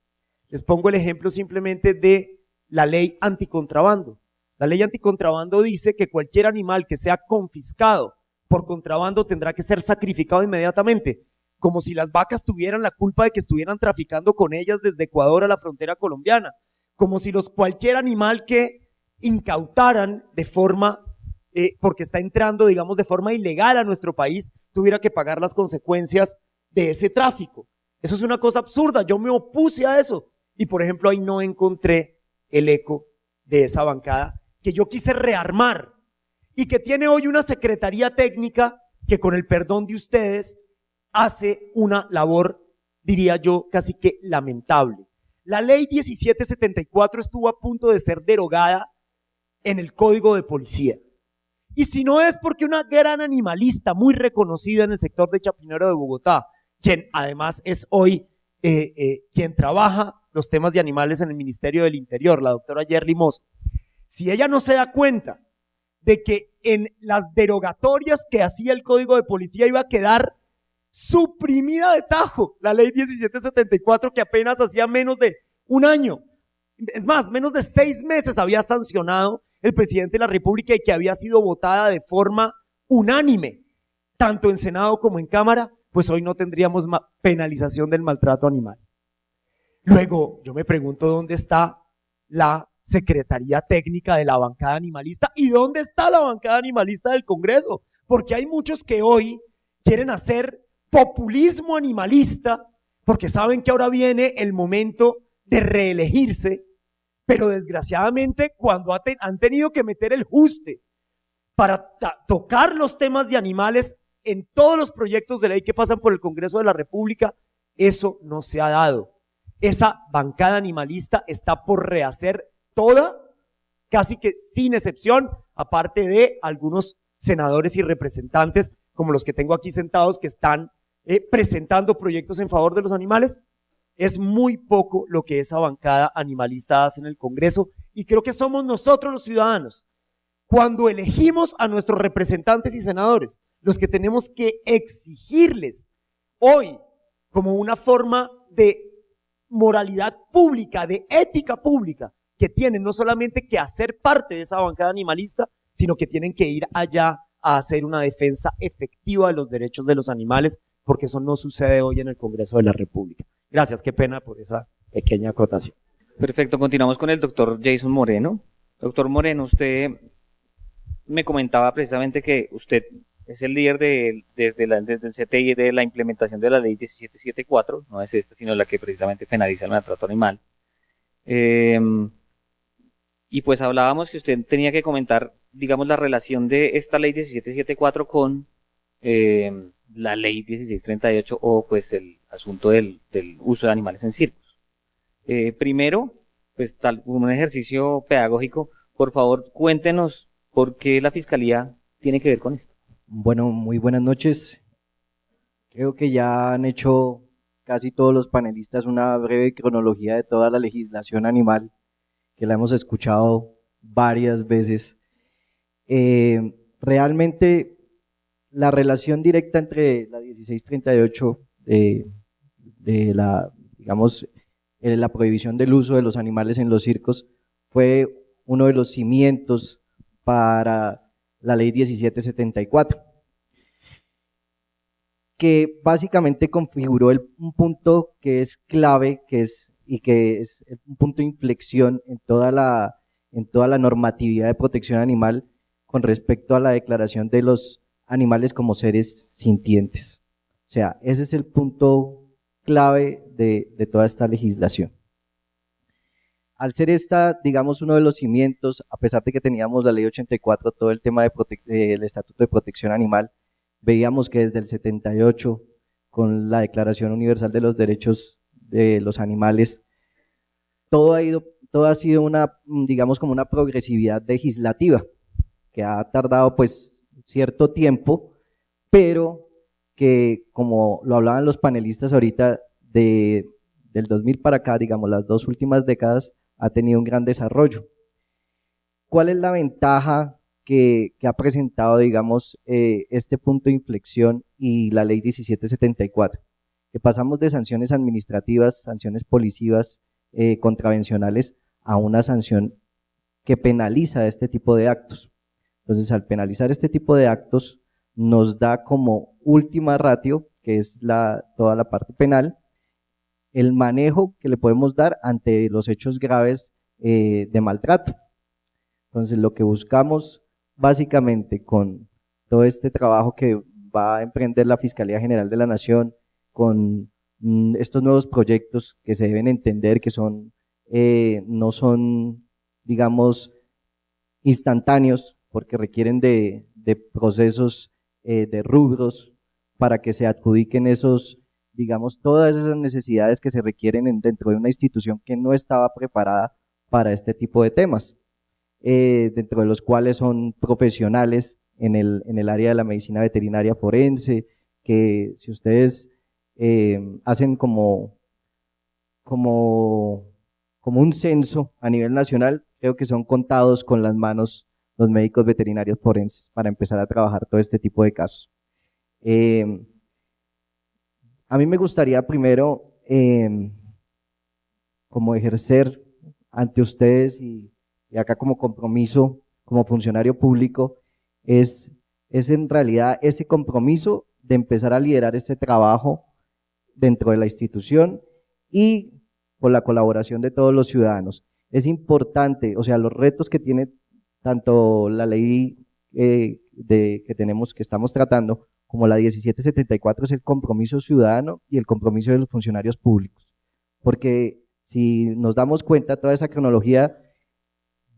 S3: les pongo el ejemplo simplemente de la ley anticontrabando. La ley anticontrabando dice que cualquier animal que sea confiscado por contrabando tendrá que ser sacrificado inmediatamente, como si las vacas tuvieran la culpa de que estuvieran traficando con ellas desde Ecuador a la frontera colombiana, como si cualquier animal que incautaran de forma, porque está entrando, digamos, de forma ilegal a nuestro país, tuviera que pagar las consecuencias de ese tráfico. Eso es una cosa absurda, yo me opuse a eso y por ejemplo ahí no encontré el eco de esa bancada que yo quise rearmar y que tiene hoy una secretaría técnica que con el perdón de ustedes hace una labor, diría yo, casi que lamentable. La ley 1774 estuvo a punto de ser derogada en el Código de Policía. Y si no es porque una gran animalista muy reconocida en el sector de Chapinero de Bogotá, quien además es hoy quien trabaja los temas de animales en el Ministerio del Interior, la doctora Yerly Mozo, si ella no se da cuenta de que en las derogatorias que hacía el Código de Policía iba a quedar suprimida de tajo la ley 1774 que apenas hacía menos de un año, es más, menos de 6 meses había sancionado el presidente de la República y que había sido votada de forma unánime, tanto en Senado como en Cámara, pues hoy no tendríamos penalización del maltrato animal. Luego, yo me pregunto dónde está la Secretaría Técnica de la bancada animalista y dónde está la bancada animalista del Congreso, porque hay muchos que hoy quieren hacer populismo animalista porque saben que ahora viene el momento de reelegirse, pero desgraciadamente cuando han tenido que meter el juste para tocar los temas de animales en todos los proyectos de ley que pasan por el Congreso de la República, eso no se ha dado. Esa bancada animalista está por rehacer toda, casi que sin excepción, aparte de algunos senadores y representantes como los que tengo aquí sentados que están presentando proyectos en favor de los animales. Es muy poco lo que esa bancada animalista hace en el Congreso y creo que somos nosotros los ciudadanos, cuando elegimos a nuestros representantes y senadores, los que tenemos que exigirles hoy como una forma de moralidad pública, de ética pública, que tienen no solamente que hacer parte de esa bancada animalista, sino que tienen que ir allá a hacer una defensa efectiva de los derechos de los animales, porque eso no sucede hoy en el Congreso de la República. Gracias, qué pena por esa pequeña acotación.
S1: Perfecto, continuamos con el doctor Jason Moreno. Doctor Moreno, usted me comentaba precisamente que usted es el líder desde el CTI de la implementación de la ley 1774, no es esta, sino la que precisamente penaliza el maltrato animal. Y pues hablábamos que usted tenía que comentar, digamos, la relación de esta ley 1774 con la ley 1638 o pues el asunto del uso de animales en circos. Primero, pues un ejercicio pedagógico, por favor cuéntenos por qué la Fiscalía tiene que ver con esto.
S7: Bueno, muy buenas noches. Creo que ya han hecho casi todos los panelistas una breve cronología de toda la legislación animal, que la hemos escuchado varias veces. Realmente la relación directa entre la 1638 de la, digamos, la prohibición del uso de los animales en los circos fue uno de los cimientos para la ley 1774, que básicamente configuró un punto que es clave, que es un punto de inflexión en toda la normatividad de protección animal con respecto a la declaración de los animales como seres sintientes. O sea, ese es el punto clave de toda esta legislación. Al ser esta, digamos, uno de los cimientos, a pesar de que teníamos la ley 84, todo el tema del Estatuto de Protección Animal, veíamos que desde el 78, con la Declaración Universal de los Derechos de los Animales, todo ha sido una, digamos, como una progresividad legislativa, que ha tardado pues cierto tiempo, pero que, como lo hablaban los panelistas ahorita, del 2000 para acá, digamos, las 2 últimas décadas, ha tenido un gran desarrollo. ¿Cuál es la ventaja que ha presentado, digamos, este punto de inflexión y la ley 1774? Que pasamos de sanciones administrativas, sanciones policivas, contravencionales, a una sanción que penaliza este tipo de actos. Entonces, al penalizar este tipo de actos, nos da como última ratio, que es toda la parte penal, el manejo que le podemos dar ante los hechos graves de maltrato. Entonces, lo que buscamos básicamente con todo este trabajo que va a emprender la Fiscalía General de la Nación, con estos nuevos proyectos que se deben entender que no son, digamos, instantáneos, porque requieren de procesos, de rubros, para que se adjudiquen esos, digamos, todas esas necesidades que se requieren dentro de una institución que no estaba preparada para este tipo de temas, dentro de los cuales son profesionales en el área de la medicina veterinaria forense, que si ustedes hacen como un censo a nivel nacional, creo que son contados con las manos los médicos veterinarios forenses para empezar a trabajar todo este tipo de casos. A mí me gustaría primero como ejercer ante ustedes y acá como compromiso, como funcionario público, es en realidad ese compromiso de empezar a liderar este trabajo dentro de la institución y con la colaboración de todos los ciudadanos. Es importante, o sea, los retos que tiene tanto la ley que estamos tratando, como la 1774, es el compromiso ciudadano y el compromiso de los funcionarios públicos. Porque si nos damos cuenta, toda esa cronología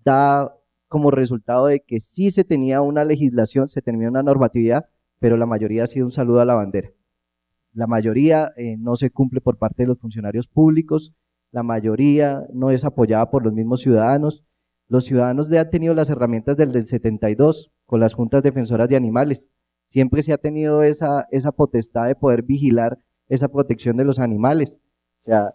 S7: da como resultado de que sí se tenía una legislación, se tenía una normatividad, pero la mayoría ha sido un saludo a la bandera. La mayoría no se cumple por parte de los funcionarios públicos, la mayoría no es apoyada por los mismos ciudadanos. Los ciudadanos ya han tenido las herramientas del 72 con las juntas defensoras de animales. Siempre se ha tenido esa potestad de poder vigilar esa protección de los animales. O sea,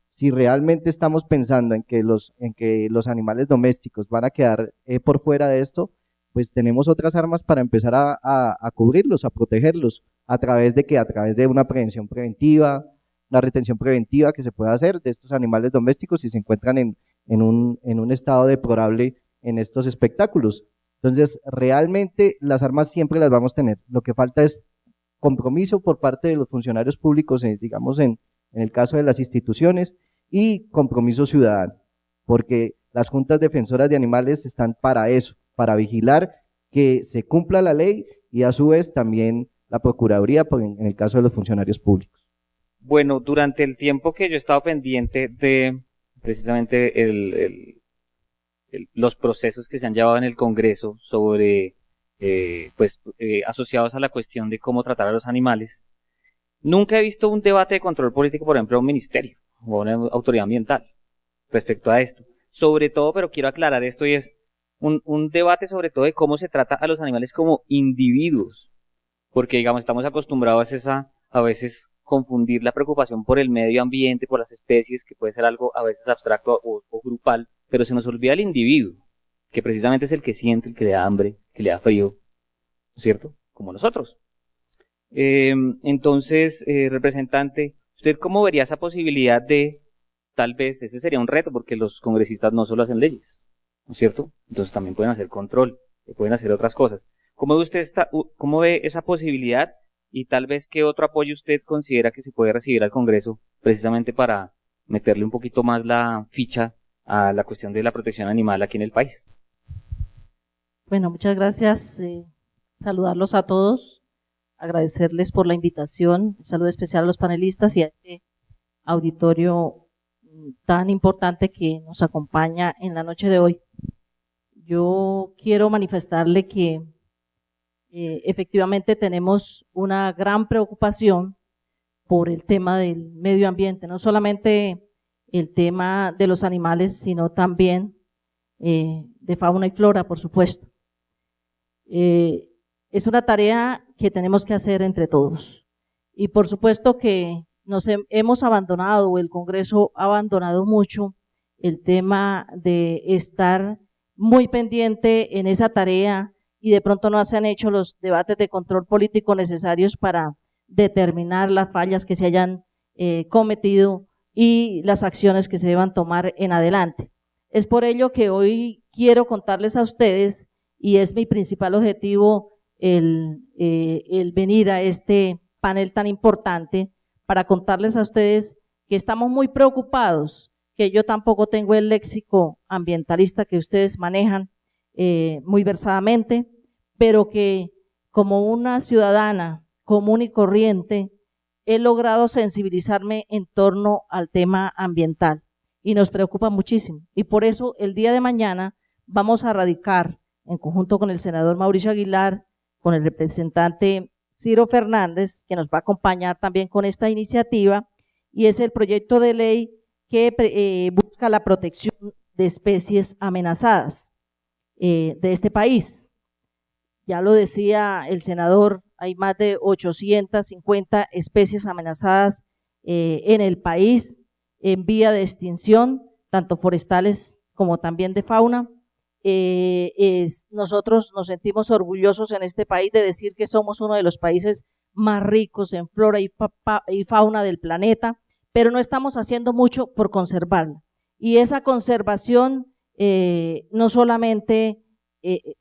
S7: si realmente estamos pensando en que los animales domésticos van a quedar por fuera de esto, pues tenemos otras armas para empezar a cubrirlos, a protegerlos, a través de una prevención preventiva, una retención preventiva que se pueda hacer de estos animales domésticos si se encuentran en un estado deplorable en estos espectáculos. Entonces, realmente las armas siempre las vamos a tener. Lo que falta es compromiso por parte de los funcionarios públicos, digamos en el caso de las instituciones, y compromiso ciudadano, porque las juntas defensoras de animales están para eso, para vigilar que se cumpla la ley y a su vez también la Procuraduría en el caso de los funcionarios públicos.
S1: Bueno, durante el tiempo que yo he estado pendiente de precisamente los procesos que se han llevado en el Congreso sobre, asociados a la cuestión de cómo tratar a los animales, nunca he visto un debate de control político, por ejemplo, a un ministerio o a una autoridad ambiental respecto a esto. Sobre todo, pero quiero aclarar esto, y es un debate sobre todo de cómo se trata a los animales como individuos, porque digamos estamos acostumbrados a veces confundir la preocupación por el medio ambiente, por las especies, que puede ser algo a veces abstracto o grupal, pero se nos olvida el individuo, que precisamente es el que siente, el que le da hambre, que le da frío, ¿cierto? Como nosotros. Entonces, representante, ¿usted cómo vería esa posibilidad de, tal vez, ese sería un reto, porque los congresistas no solo hacen leyes, ¿no es cierto? Entonces también pueden hacer control, pueden hacer otras cosas. ¿Cómo ve usted cómo ve esa posibilidad y tal vez qué otro apoyo usted considera que se puede recibir al Congreso precisamente para meterle un poquito más la ficha a la cuestión de la protección animal aquí en el país?
S8: Bueno, muchas gracias. Saludarlos a todos, agradecerles por la invitación, un saludo especial a los panelistas y a este auditorio tan importante que nos acompaña en la noche de hoy. Yo quiero manifestarle que efectivamente tenemos una gran preocupación por el tema del medio ambiente, no solamente el tema de los animales, sino también de fauna y flora, por supuesto. Es una tarea que tenemos que hacer entre todos. Y por supuesto que nos hemos abandonado, o el Congreso ha abandonado mucho el tema de estar muy pendiente en esa tarea y de pronto no se han hecho los debates de control político necesarios para determinar las fallas que se hayan cometido y las acciones que se deban tomar en adelante. Es por ello que hoy quiero contarles a ustedes, y es mi principal objetivo el venir a este panel tan importante, para contarles a ustedes que estamos muy preocupados, que yo tampoco tengo el léxico ambientalista que ustedes manejan muy versadamente, pero que como una ciudadana común y corriente he logrado sensibilizarme en torno al tema ambiental y nos preocupa muchísimo. Y por eso el día de mañana vamos a radicar en conjunto con el senador Mauricio Aguilar, con el representante Ciro Fernández, que nos va a acompañar también con esta iniciativa, y es el proyecto de ley que busca la protección de especies amenazadas de este país. Ya lo decía el senador, hay más de 850 especies amenazadas en el país en vía de extinción, tanto forestales como también de fauna. Nosotros nos sentimos orgullosos en este país de decir que somos uno de los países más ricos en flora y fauna del planeta, pero no estamos haciendo mucho por conservarla. Y esa conservación no solamente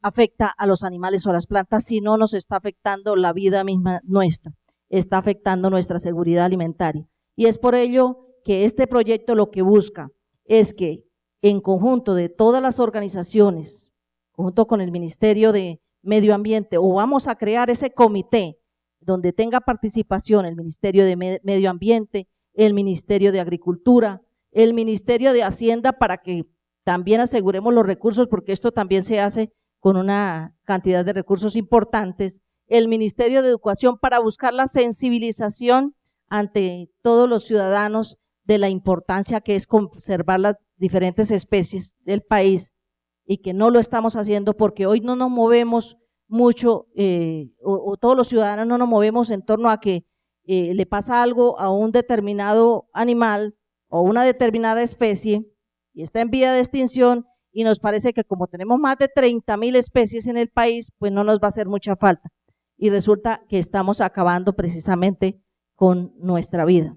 S8: afecta a los animales o a las plantas, sino nos está afectando la vida misma nuestra, está afectando nuestra seguridad alimentaria. Y es por ello que este proyecto lo que busca es que en conjunto de todas las organizaciones, junto con el Ministerio de Medio Ambiente, o vamos a crear ese comité donde tenga participación el Ministerio de Medio Ambiente, el Ministerio de Agricultura, el Ministerio de Hacienda, para que también aseguremos los recursos, porque esto también se hace con una cantidad de recursos importantes, el Ministerio de Educación, para buscar la sensibilización ante todos los ciudadanos de la importancia que es conservar las diferentes especies del país, y que no lo estamos haciendo porque hoy no nos movemos mucho, o todos los ciudadanos no nos movemos en torno a que le pasa algo a un determinado animal o una determinada especie y está en vía de extinción, y nos parece que como tenemos más de 30.000 especies en el país, pues no nos va a hacer mucha falta, y resulta que estamos acabando precisamente con nuestra vida.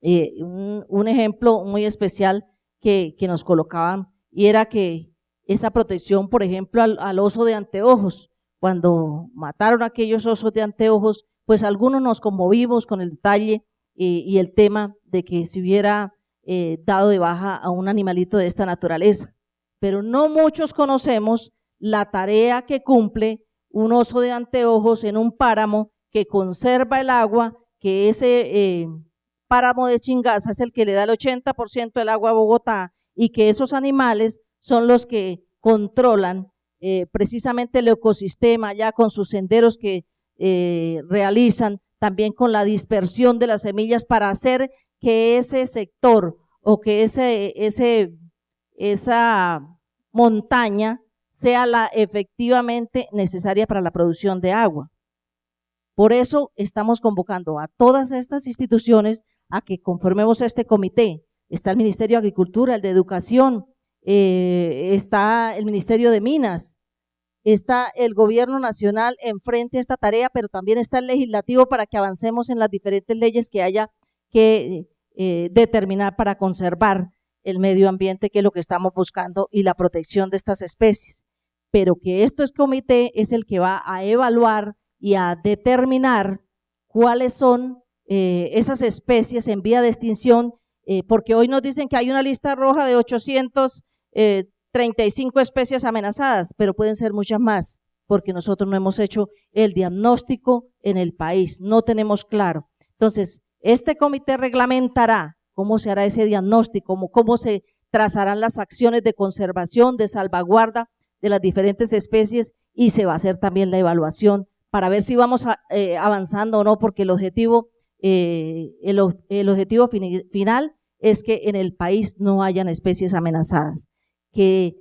S8: Un ejemplo muy especial que nos colocaban, y era que esa protección, por ejemplo, al oso de anteojos, cuando mataron a aquellos osos de anteojos, pues algunos nos conmovimos con el detalle y el tema de que se hubiera dado de baja a un animalito de esta naturaleza, pero no muchos conocemos la tarea que cumple un oso de anteojos en un páramo que conserva el agua, que ese páramo de Chingaza es el que le da el 80% del agua a Bogotá, y que esos animales son los que controlan precisamente el ecosistema, ya con sus senderos que realizan, también con la dispersión de las semillas, para hacer que ese sector o que esa montaña sea la efectivamente necesaria para la producción de agua. Por eso estamos convocando a todas estas instituciones a que conformemos este comité. Está el Ministerio de Agricultura, el de Educación, está el Ministerio de Minas, está el gobierno nacional enfrente a esta tarea, pero también está el legislativo para que avancemos en las diferentes leyes que haya que determinar para conservar el medio ambiente, que es lo que estamos buscando, y la protección de estas especies. Pero que este comité es el que va a evaluar y a determinar cuáles son esas especies en vía de extinción, porque hoy nos dicen que hay una lista roja de 835 especies amenazadas, pero pueden ser muchas más, porque nosotros no hemos hecho el diagnóstico en el país, no tenemos claro. Entonces, este comité reglamentará cómo se hará ese diagnóstico, cómo se trazarán las acciones de conservación, de salvaguarda de las diferentes especies, y se va a hacer también la evaluación para ver si vamos avanzando o no, porque el objetivo final es que en el país no hayan especies amenazadas, que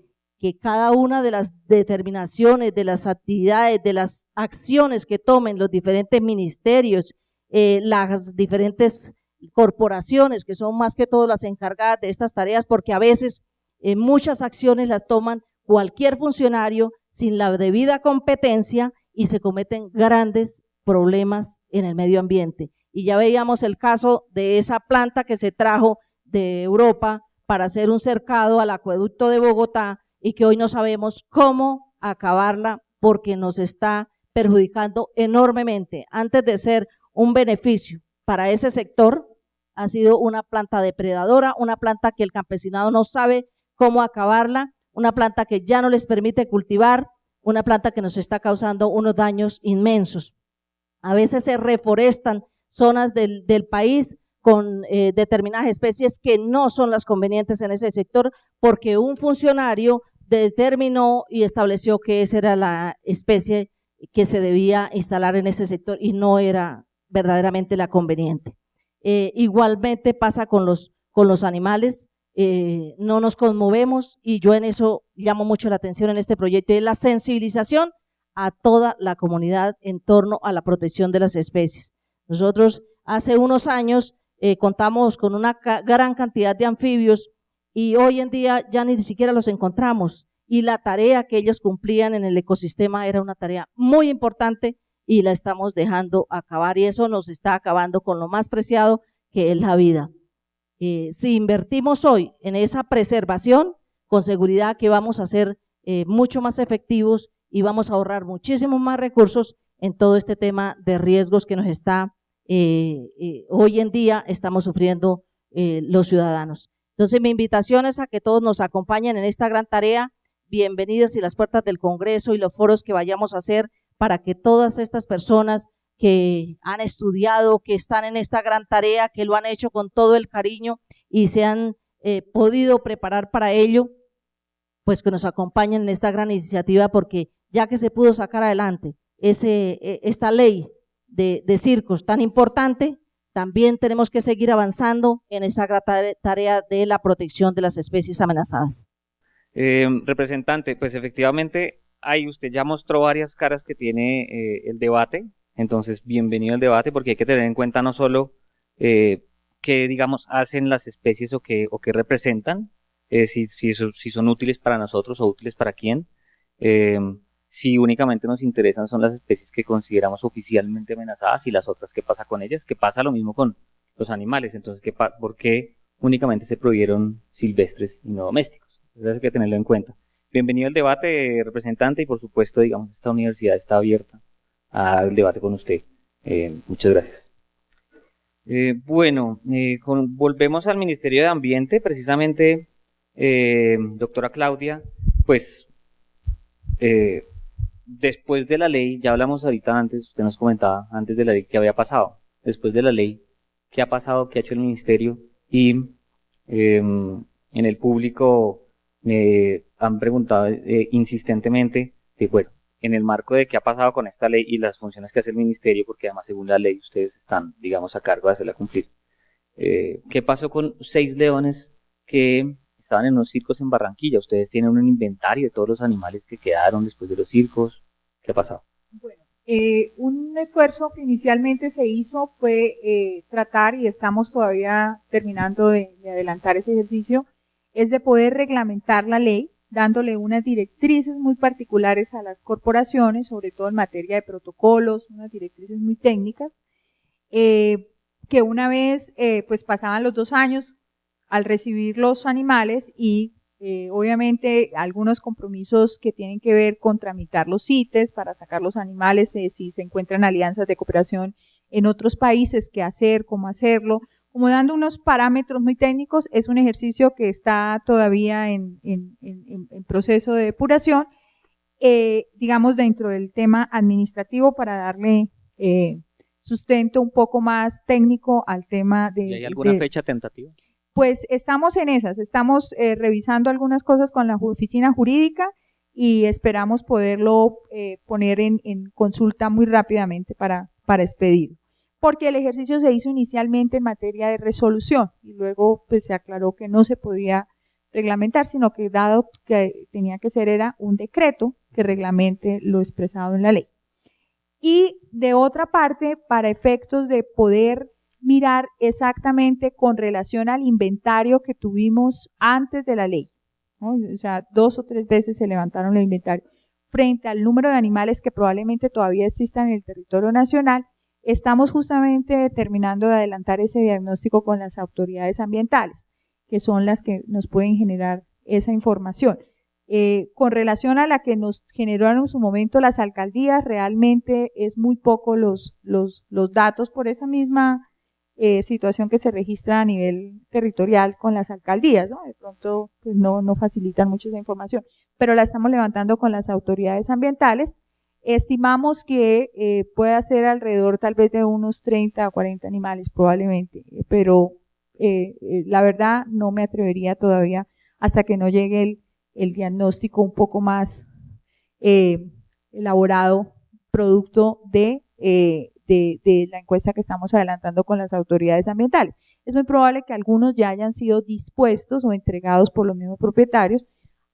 S8: cada una de las determinaciones, de las actividades, de las acciones que tomen los diferentes ministerios, las diferentes corporaciones, que son más que todo las encargadas de estas tareas, porque a veces muchas acciones las toman cualquier funcionario sin la debida competencia y se cometen grandes problemas en el medio ambiente. Y ya veíamos el caso de esa planta que se trajo de Europa para hacer un cercado al acueducto de Bogotá y que hoy no sabemos cómo acabarla porque nos está perjudicando enormemente. Antes de ser un beneficio para ese sector, ha sido una planta depredadora, una planta que el campesinado no sabe cómo acabarla, una planta que ya no les permite cultivar, una planta que nos está causando unos daños inmensos. A veces se reforestan zonas del país con determinadas especies que no son las convenientes en ese sector, porque un funcionario determinó y estableció que esa era la especie que se debía instalar en ese sector y no era verdaderamente la conveniente. Igualmente pasa con los animales, no nos conmovemos, y yo en eso llamo mucho la atención en este proyecto, y es la sensibilización a toda la comunidad en torno a la protección de las especies. Nosotros hace unos años contamos con una gran cantidad de anfibios y hoy en día ya ni siquiera los encontramos, y la tarea que ellos cumplían en el ecosistema era una tarea muy importante y la estamos dejando acabar, y eso nos está acabando con lo más preciado, que es la vida. Si invertimos hoy en esa preservación, con seguridad que vamos a ser mucho más efectivos y vamos a ahorrar muchísimos más recursos en todo este tema de riesgos que nos está hoy en día estamos sufriendo los ciudadanos. Entonces mi invitación es a que todos nos acompañen en esta gran tarea. Bienvenidas y las puertas del Congreso y los foros que vayamos a hacer para que todas estas personas que han estudiado, que están en esta gran tarea, que lo han hecho con todo el cariño y se han podido preparar para ello, pues que nos acompañen en esta gran iniciativa, porque ya que se pudo sacar adelante esta ley de circos tan importante, también tenemos que seguir avanzando en esa gran tarea de la protección de las especies amenazadas.
S1: Representante, pues efectivamente ahí usted ya mostró varias caras que tiene el debate, entonces bienvenido al debate, porque hay que tener en cuenta no solo qué, digamos, hacen las especies o qué representan, si son útiles para nosotros o útiles para quién, si únicamente nos interesan son las especies que consideramos oficialmente amenazadas, y las otras, ¿qué pasa con ellas? Que pasa lo mismo con los animales, entonces ¿por qué únicamente se prohibieron silvestres y no domésticos? Eso hay que tenerlo en cuenta. Bienvenido al debate, representante, y por supuesto, digamos, esta universidad está abierta al debate con usted. Muchas gracias. Volvemos al Ministerio de Ambiente, precisamente, doctora Claudia, pues después de la ley, ya hablamos ahorita antes, usted nos comentaba antes de la ley qué había pasado, después de la ley, qué ha pasado, qué ha hecho el Ministerio, y en el público me han preguntado insistentemente que, bueno, en el marco de qué ha pasado con esta ley y las funciones que hace el Ministerio, porque además según la ley ustedes están, digamos, a cargo de hacerla cumplir, ¿qué pasó con 6 leones que estaban en unos circos en Barranquilla? Ustedes tienen un inventario de todos los animales que quedaron después de los circos. ¿Qué ha pasado?
S9: Bueno, un esfuerzo que inicialmente se hizo fue tratar, y estamos todavía terminando de adelantar ese ejercicio, es de poder reglamentar la ley dándole unas directrices muy particulares a las corporaciones, sobre todo en materia de protocolos, unas directrices muy técnicas, que una vez pues pasaban los 2 años al recibir los animales y obviamente algunos compromisos que tienen que ver con tramitar los CITES para sacar los animales, si se encuentran alianzas de cooperación en otros países, qué hacer, cómo hacerlo, como dando unos parámetros muy técnicos. Es un ejercicio que está todavía en proceso de depuración, digamos dentro del tema administrativo, para darle sustento un poco más técnico al tema de...
S1: ¿Y hay alguna fecha tentativa?
S9: Pues estamos en esas, estamos revisando algunas cosas con la oficina jurídica y esperamos poderlo poner en consulta muy rápidamente para expedir. Porque el ejercicio se hizo inicialmente en materia de resolución y luego pues se aclaró que no se podía reglamentar, sino que dado que tenía que ser era un decreto que reglamente lo expresado en la ley. Y de otra parte, para efectos de poder mirar exactamente con relación al inventario que tuvimos antes de la ley, ¿no? O sea, 2 o 3 veces se levantaron el inventario, frente al número de animales que probablemente todavía existan en el territorio nacional, estamos justamente terminando de adelantar ese diagnóstico con las autoridades ambientales, que son las que nos pueden generar esa información. Con relación a la que nos generaron en su momento las alcaldías, realmente es muy poco los datos por esa misma situación que se registra a nivel territorial con las alcaldías, ¿no? De pronto pues no facilitan mucho esa información, pero la estamos levantando con las autoridades ambientales. Estimamos que pueda ser alrededor tal vez de unos 30 o 40 animales probablemente, pero la verdad no me atrevería todavía hasta que no llegue el diagnóstico un poco más elaborado, producto de la encuesta que estamos adelantando con las autoridades ambientales. Es muy probable que algunos ya hayan sido dispuestos o entregados por los mismos propietarios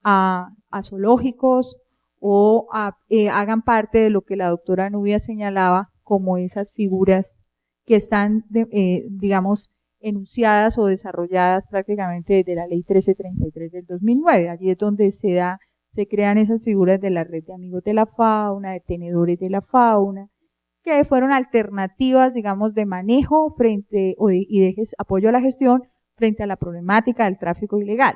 S9: a zoológicos o hagan parte de lo que la doctora Nubia señalaba como esas figuras que están, digamos, enunciadas o desarrolladas prácticamente desde la ley 1333 del 2009. Allí es donde se crean esas figuras de la red de amigos de la fauna, de tenedores de la fauna, que fueron alternativas, digamos, de manejo y de apoyo a la gestión frente a la problemática del tráfico ilegal.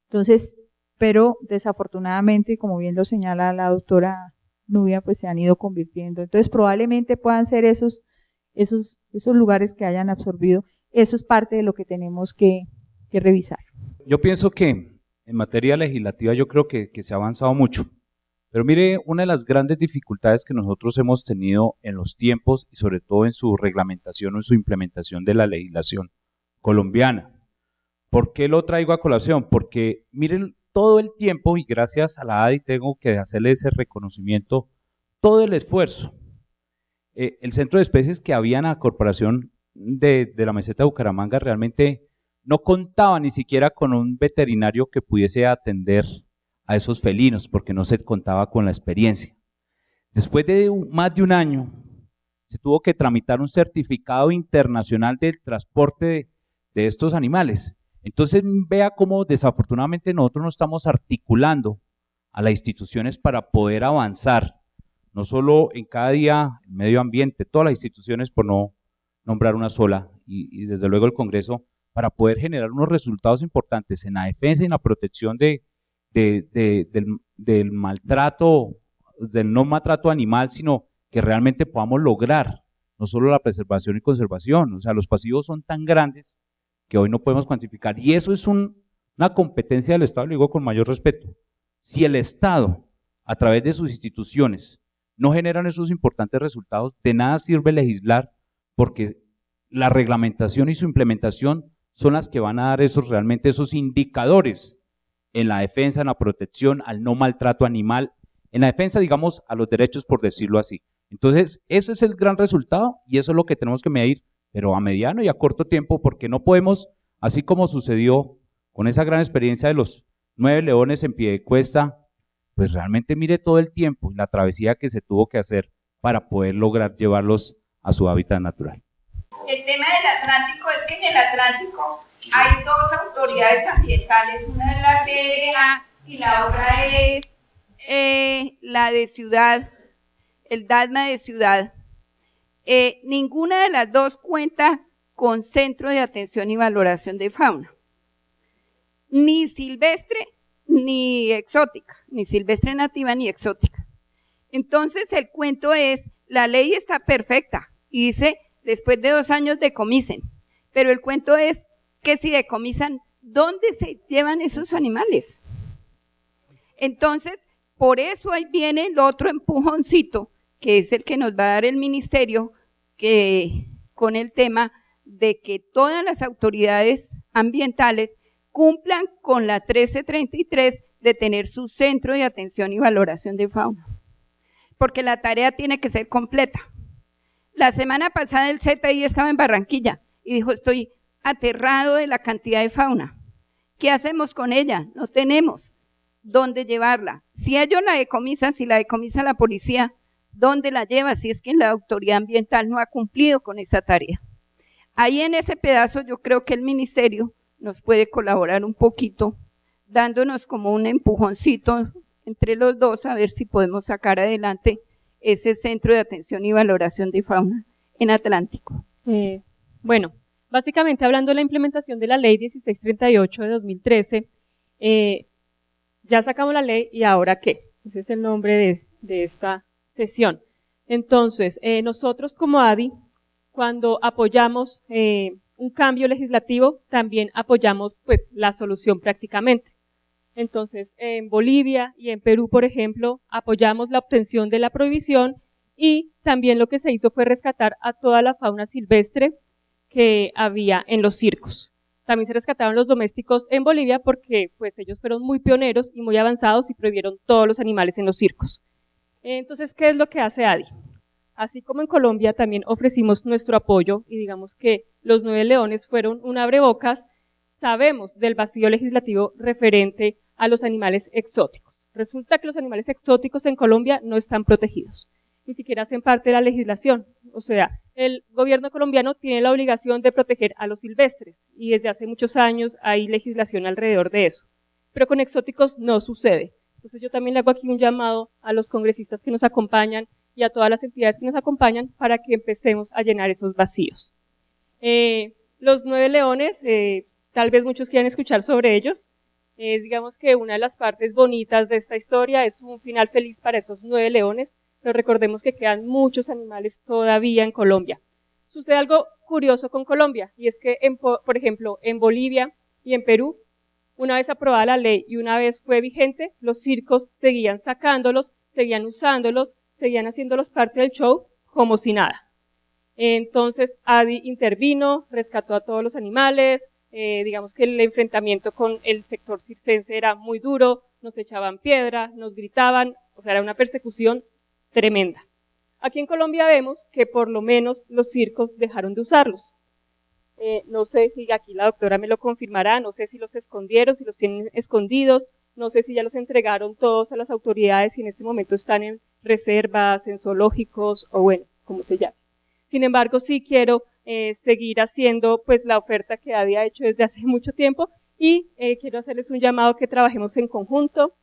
S9: Entonces, pero desafortunadamente, como bien lo señala la doctora Nubia, pues se han ido convirtiendo. Entonces, probablemente puedan ser esos lugares que hayan absorbido. Eso es parte de lo que tenemos que revisar.
S6: Yo pienso que en materia legislativa yo creo que se ha avanzado mucho. Pero mire, una de las grandes dificultades que nosotros hemos tenido en los tiempos y sobre todo en su reglamentación o en su implementación de la legislación colombiana. ¿Por qué lo traigo a colación? Porque miren todo el tiempo, y gracias a la ADI tengo que hacerle ese reconocimiento, todo el esfuerzo. El centro de especies que había en la corporación de la meseta de Bucaramanga realmente no contaba ni siquiera con un veterinario que pudiese atender a esos felinos, porque no se contaba con la experiencia. Después de más de un año, se tuvo que tramitar un certificado internacional del transporte de estos animales. Entonces vea cómo desafortunadamente nosotros no estamos articulando a las instituciones para poder avanzar, no solo en cada día, el medio ambiente, todas las instituciones, por no nombrar una sola, y desde luego el Congreso, para poder generar unos resultados importantes en la defensa y en la protección del maltrato, del no maltrato animal, sino que realmente podamos lograr no solo la preservación y conservación. O sea, los pasivos son tan grandes que hoy no podemos cuantificar, y eso es una competencia del Estado, lo digo con mayor respeto. Si el Estado, a través de sus instituciones, no generan esos importantes resultados, de nada sirve legislar, porque la reglamentación y su implementación son las que van a dar realmente esos indicadores en la defensa, en la protección, al no maltrato animal, en la defensa, digamos, a los derechos, por decirlo así. Entonces, ese es el gran resultado y eso es lo que tenemos que medir, pero a mediano y a corto tiempo, porque no podemos, así como sucedió con esa gran experiencia de los 9 leones en Piedecuesta, pues realmente mire todo el tiempo y la travesía que se tuvo que hacer para poder lograr llevarlos a su hábitat natural.
S2: El tema del Atlántico es que en el Atlántico hay 2 autoridades ambientales, una es la CDA y la otra es la de Ciudad, el DATMA de Ciudad. Ninguna de las dos cuenta con centro de atención y valoración de fauna, ni silvestre ni exótica, ni silvestre nativa ni exótica. Entonces el cuento es, la ley está perfecta y dice, después de 2 años decomisen, pero el cuento es que si decomisan, ¿dónde se llevan esos animales? Entonces, por eso ahí viene el otro empujoncito, que es el que nos va a dar el ministerio, que con el tema de que todas las autoridades ambientales cumplan con la 1333 de tener su centro de atención y valoración de fauna, porque la tarea tiene que ser completa. La semana pasada el CTI estaba en Barranquilla y dijo, estoy aterrado de la cantidad de fauna. ¿Qué hacemos con ella? No tenemos dónde llevarla. Si ellos la decomisan, si la decomisa la policía, ¿dónde la lleva? Si es que la autoridad ambiental no ha cumplido con esa tarea. Ahí en ese pedazo yo creo que el ministerio nos puede colaborar un poquito, dándonos como un empujoncito entre los dos a ver si podemos sacar adelante ese centro de atención y valoración de fauna en Atlántico.
S5: Bueno, básicamente hablando de la implementación de la ley 1638 de 2013, ya sacamos la ley y ahora ¿qué? Ese es el nombre de esta sesión. Entonces, nosotros como ADI, cuando apoyamos un cambio legislativo, también apoyamos pues la solución prácticamente. Entonces, en Bolivia y en Perú, por ejemplo, apoyamos la obtención de la prohibición y también lo que se hizo fue rescatar a toda la fauna silvestre que había en los circos. También se rescataron los domésticos en Bolivia porque pues ellos fueron muy pioneros y muy avanzados y prohibieron todos los animales en los circos. Entonces, ¿qué es lo que hace ADI? Así como en Colombia también ofrecimos nuestro apoyo y digamos que los 9 leones fueron un abrebocas, sabemos del vacío legislativo referente a los animales exóticos. Resulta que los animales exóticos en Colombia no están protegidos, ni siquiera hacen parte de la legislación. O sea, el gobierno colombiano tiene la obligación de proteger a los silvestres y desde hace muchos años hay legislación alrededor de eso. Pero con exóticos no sucede. Entonces yo también le hago aquí un llamado a los congresistas que nos acompañan y a todas las entidades que nos acompañan para que empecemos a llenar esos vacíos. Los 9 leones, tal vez muchos quieran escuchar sobre ellos. Digamos que una de las partes bonitas de esta historia es un final feliz para esos 9 leones, pero recordemos que quedan muchos animales todavía en Colombia. Sucede algo curioso con Colombia, y es que, por ejemplo, en Bolivia y en Perú, una vez aprobada la ley y una vez fue vigente, los circos seguían sacándolos, seguían usándolos, seguían haciéndolos parte del show como si nada. Entonces, ADI intervino, rescató a todos los animales, digamos que el enfrentamiento con el sector circense era muy duro, nos echaban piedra, nos gritaban, o sea, era una persecución tremenda. Aquí en Colombia vemos que por lo menos los circos dejaron de usarlos. No sé si aquí la doctora me lo confirmará, no sé si los escondieron, si los tienen escondidos, no sé si ya los entregaron todos a las autoridades y en este momento están en reservas, en zoológicos o bueno, como se llame. Sin embargo, sí quiero seguir haciendo pues la oferta que ADI ha hecho desde hace mucho tiempo y quiero hacerles un llamado que trabajemos en conjunto.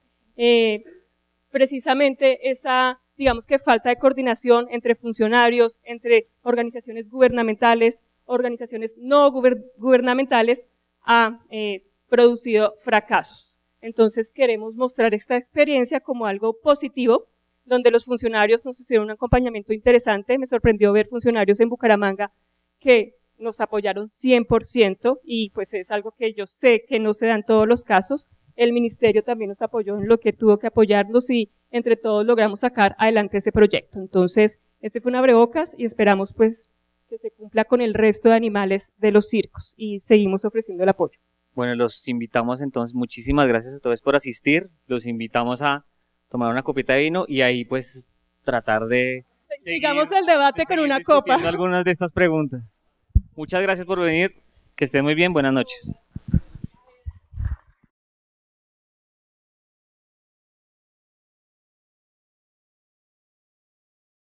S5: Precisamente esa, digamos que falta de coordinación entre funcionarios, entre organizaciones gubernamentales, organizaciones no gubernamentales ha producido fracasos. Entonces queremos mostrar esta experiencia como algo positivo, donde los funcionarios nos hicieron un acompañamiento interesante. Me sorprendió ver funcionarios en Bucaramanga que nos apoyaron 100% y pues es algo que yo sé que no se da en todos los casos. El ministerio también nos apoyó en lo que tuvo que apoyarnos y entre todos logramos sacar adelante ese proyecto. Entonces, este fue un abrebocas y esperamos pues que se cumpla con el resto de animales de los circos y seguimos ofreciendo el apoyo.
S1: Bueno, los invitamos entonces, muchísimas gracias a todos por asistir, los invitamos a tomar una copita de vino y ahí pues tratar de
S5: sigamos el debate con una copa.
S1: Algunas de estas preguntas. Muchas gracias por venir, que estén muy bien, buenas noches.